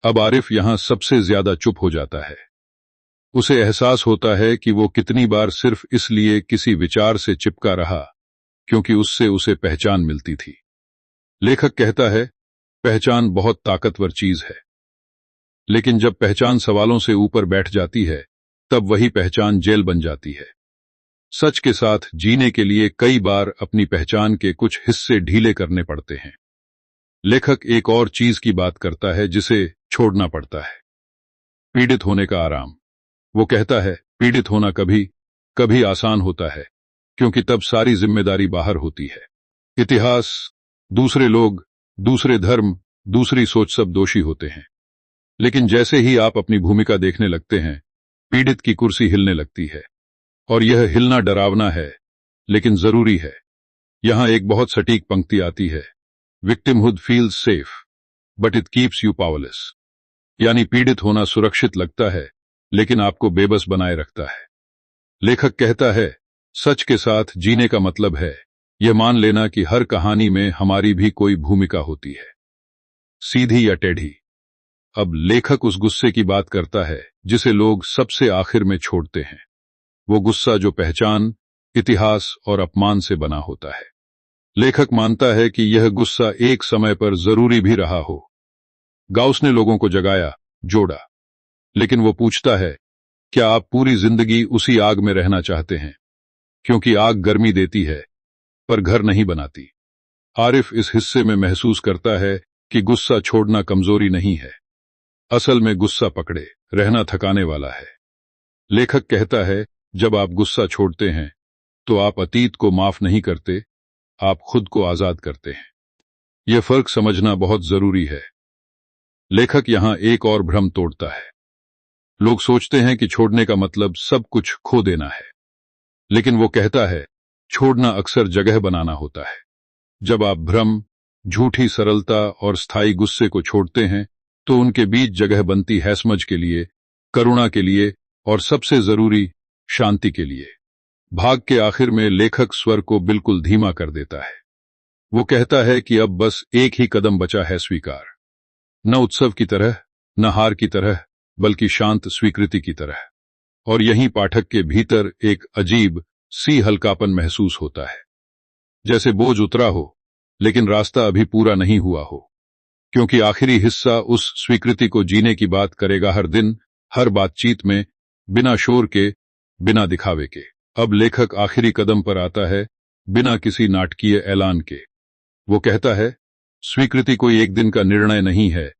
अब आरिफ यहां सबसे ज्यादा चुप हो जाता है। उसे एहसास होता है कि वो कितनी बार सिर्फ इसलिए किसी विचार से चिपका रहा क्योंकि उससे उसे पहचान मिलती थी। लेखक कहता है, पहचान बहुत ताकतवर चीज है, लेकिन जब पहचान सवालों से ऊपर बैठ जाती है, तब वही पहचान जेल बन जाती है। सच के साथ जीने के लिए कई बार अपनी पहचान के कुछ हिस्से ढीले करने पड़ते हैं। लेखक एक और चीज की बात करता है जिसे छोड़ना पड़ता है, पीड़ित होने का आराम। वो कहता है, पीड़ित होना कभी कभी आसान होता है, क्योंकि तब सारी जिम्मेदारी बाहर होती है। इतिहास, दूसरे लोग, दूसरे धर्म, दूसरी सोच सब दोषी होते हैं। लेकिन जैसे ही आप अपनी भूमिका देखने लगते हैं, पीड़ित की कुर्सी हिलने लगती है। और यह हिलना डरावना है, लेकिन जरूरी है। यहां एक बहुत सटीक पंक्ति आती है, victimhood feels safe but it keeps you powerless. यानी पीड़ित होना सुरक्षित लगता है, लेकिन आपको बेबस बनाए रखता है। लेखक कहता है, सच के साथ जीने का मतलब है यह मान लेना कि हर कहानी में हमारी भी कोई भूमिका होती है, सीधी या टेढ़ी। अब लेखक उस गुस्से की बात करता है जिसे लोग सबसे आखिर में छोड़ते हैं। वो गुस्सा जो पहचान, इतिहास और अपमान से बना होता है। लेखक मानता है कि यह गुस्सा एक समय पर जरूरी भी रहा हो। गाउस ने लोगों को जगाया, जोड़ा। लेकिन वो पूछता है, क्या आप पूरी जिंदगी उसी आग में रहना चाहते हैं? क्योंकि आग गर्मी देती है, पर घर नहीं बनाती। आरिफ इस हिस्से में महसूस करता है कि गुस्सा छोड़ना कमजोरी नहीं है। असल में गुस्सा पकड़े रहना थकाने वाला है। लेखक कहता है, जब आप गुस्सा छोड़ते हैं, तो आप अतीत को माफ नहीं करते, आप खुद को आजाद करते हैं। यह फर्क समझना बहुत जरूरी है। लेखक यहां एक और भ्रम तोड़ता है। लोग सोचते हैं कि छोड़ने का मतलब सब कुछ खो देना है, लेकिन वो कहता है, छोड़ना अक्सर जगह बनाना होता है। जब आप भ्रम, झूठी सरलता और स्थायी गुस्से को छोड़ते हैं, तो उनके बीच जगह बनती है समझ के लिए, करुणा के लिए और सबसे जरूरी, शांति के लिए। भाग के आखिर में लेखक स्वर को बिल्कुल धीमा कर देता है। वो कहता है कि अब बस एक ही कदम बचा है, स्वीकार। न उत्सव की तरह, न हार की तरह, बल्कि शांत स्वीकृति की तरह। और यहीं पाठक के भीतर एक अजीब सी हल्कापन महसूस होता है, जैसे बोझ उतरा हो, लेकिन रास्ता अभी पूरा नहीं हुआ हो। क्योंकि आखिरी हिस्सा उस स्वीकृति को जीने की बात करेगा, हर दिन, हर बातचीत में, बिना शोर के, बिना दिखावे के। अब लेखक आखिरी कदम पर आता है, बिना किसी नाटकीय ऐलान के। वो कहता है, स्वीकृति कोई एक दिन का निर्णय नहीं है,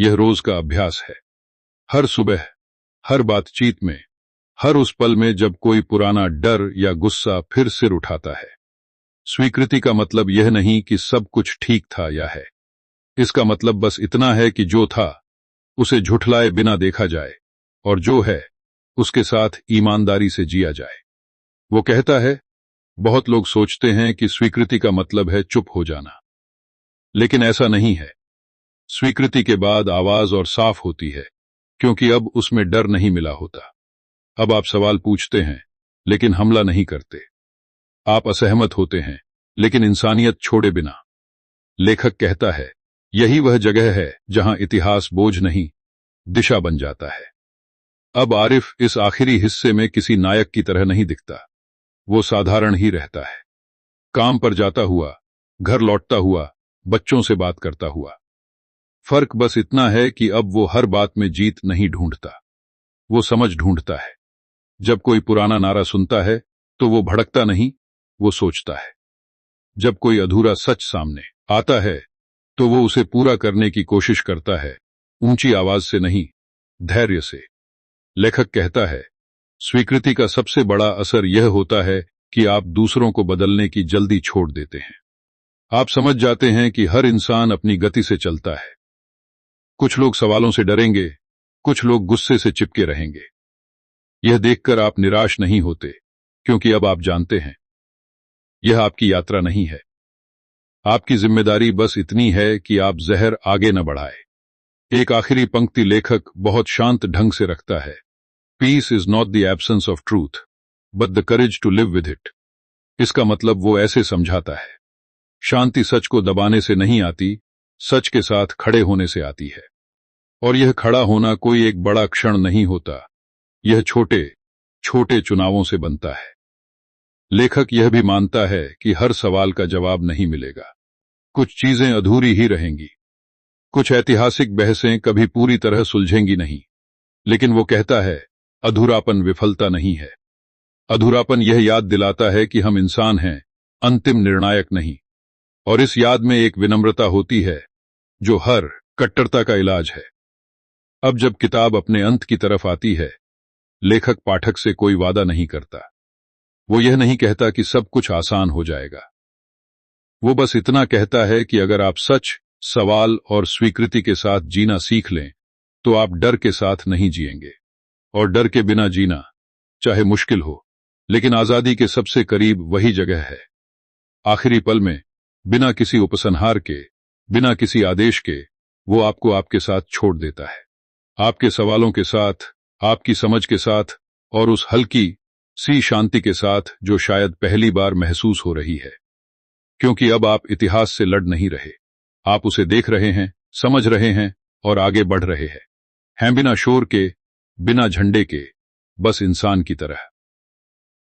यह रोज का अभ्यास है। हर सुबह, हर बातचीत में, हर उस पल में जब कोई पुराना डर या गुस्सा फिर सिर उठाता है। स्वीकृति का मतलब यह नहीं कि सब कुछ ठीक था या है। इसका मतलब बस इतना है कि जो था, उसे झुठलाए बिना देखा जाए, और जो है, उसके साथ ईमानदारी से जिया जाए। वो कहता है, बहुत लोग सोचते हैं कि स्वीकृति का मतलब है चुप हो जाना, लेकिन ऐसा नहीं है। स्वीकृति के बाद आवाज और साफ होती है, क्योंकि अब उसमें डर नहीं मिला होता। अब आप सवाल पूछते हैं, लेकिन हमला नहीं करते। आप असहमत होते हैं, लेकिन इंसानियत छोड़े बिना। लेखक कहता है, यही वह जगह है जहां इतिहास बोझ नहीं, दिशा बन जाता है। अब आरिफ इस आखिरी हिस्से में किसी नायक की तरह नहीं दिखता। वो साधारण ही रहता है, काम पर जाता हुआ, घर लौटता हुआ, बच्चों से बात करता हुआ। फर्क बस इतना है कि अब वो हर बात में जीत नहीं ढूंढता, वो समझ ढूंढता है। जब कोई पुराना नारा सुनता है, तो वो भड़कता नहीं, वो सोचता है। जब कोई अधूरा सच सामने आता है, तो वो उसे पूरा करने की कोशिश करता है, ऊंची आवाज से नहीं, धैर्य से। लेखक कहता है, स्वीकृति का सबसे बड़ा असर यह होता है कि आप दूसरों को बदलने की जल्दी छोड़ देते हैं। आप समझ जाते हैं कि हर इंसान अपनी गति से चलता है। कुछ लोग सवालों से डरेंगे, कुछ लोग गुस्से से चिपके रहेंगे। यह देखकर आप निराश नहीं होते, क्योंकि अब आप जानते हैं, यह आपकी यात्रा नहीं है, आपकी जिम्मेदारी बस इतनी है कि आप जहर आगे न बढ़ाए। एक आखिरी पंक्ति लेखक बहुत शांत ढंग से रखता है, peace is not the absence of truth but the courage to live with it. इसका मतलब वो ऐसे समझाता है, शांति सच को दबाने से नहीं आती, सच के साथ खड़े होने से आती है। और यह खड़ा होना कोई एक बड़ा क्षण नहीं होता, यह छोटे छोटे चुनावों से बनता है। लेखक यह भी मानता है कि हर सवाल का जवाब नहीं मिलेगा, कुछ चीजें अधूरी ही रहेंगी, कुछ ऐतिहासिक बहसें कभी पूरी तरह सुलझेंगी नहीं। लेकिन वो कहता है, अधूरापन विफलता नहीं है। अधूरापन यह याद दिलाता है कि हम इंसान हैं, अंतिम निर्णायक नहीं। और इस याद में एक विनम्रता होती है जो हर कट्टरता का इलाज है। अब जब किताब अपने अंत की तरफ आती है, लेखक पाठक से कोई वादा नहीं करता। वो यह नहीं कहता कि सब कुछ आसान हो जाएगा। वो बस इतना कहता है कि अगर आप सच, सवाल और स्वीकृति के साथ जीना सीख लें, तो आप डर के साथ नहीं जिएंगे। और डर के बिना जीना, चाहे मुश्किल हो, लेकिन आजादी के सबसे करीब वही जगह है। आखिरी पल में, बिना किसी उपसंहार के, बिना किसी आदेश के, वो आपको आपके साथ छोड़ देता है। आपके सवालों के साथ, आपकी समझ के साथ, और उस हल्की सी शांति के साथ जो शायद पहली बार महसूस हो रही है। क्योंकि अब आप इतिहास से लड़ नहीं रहे, आप उसे देख रहे हैं, समझ रहे हैं और आगे बढ़ रहे हैं बिना शोर के, बिना झंडे के, बस इंसान की तरह।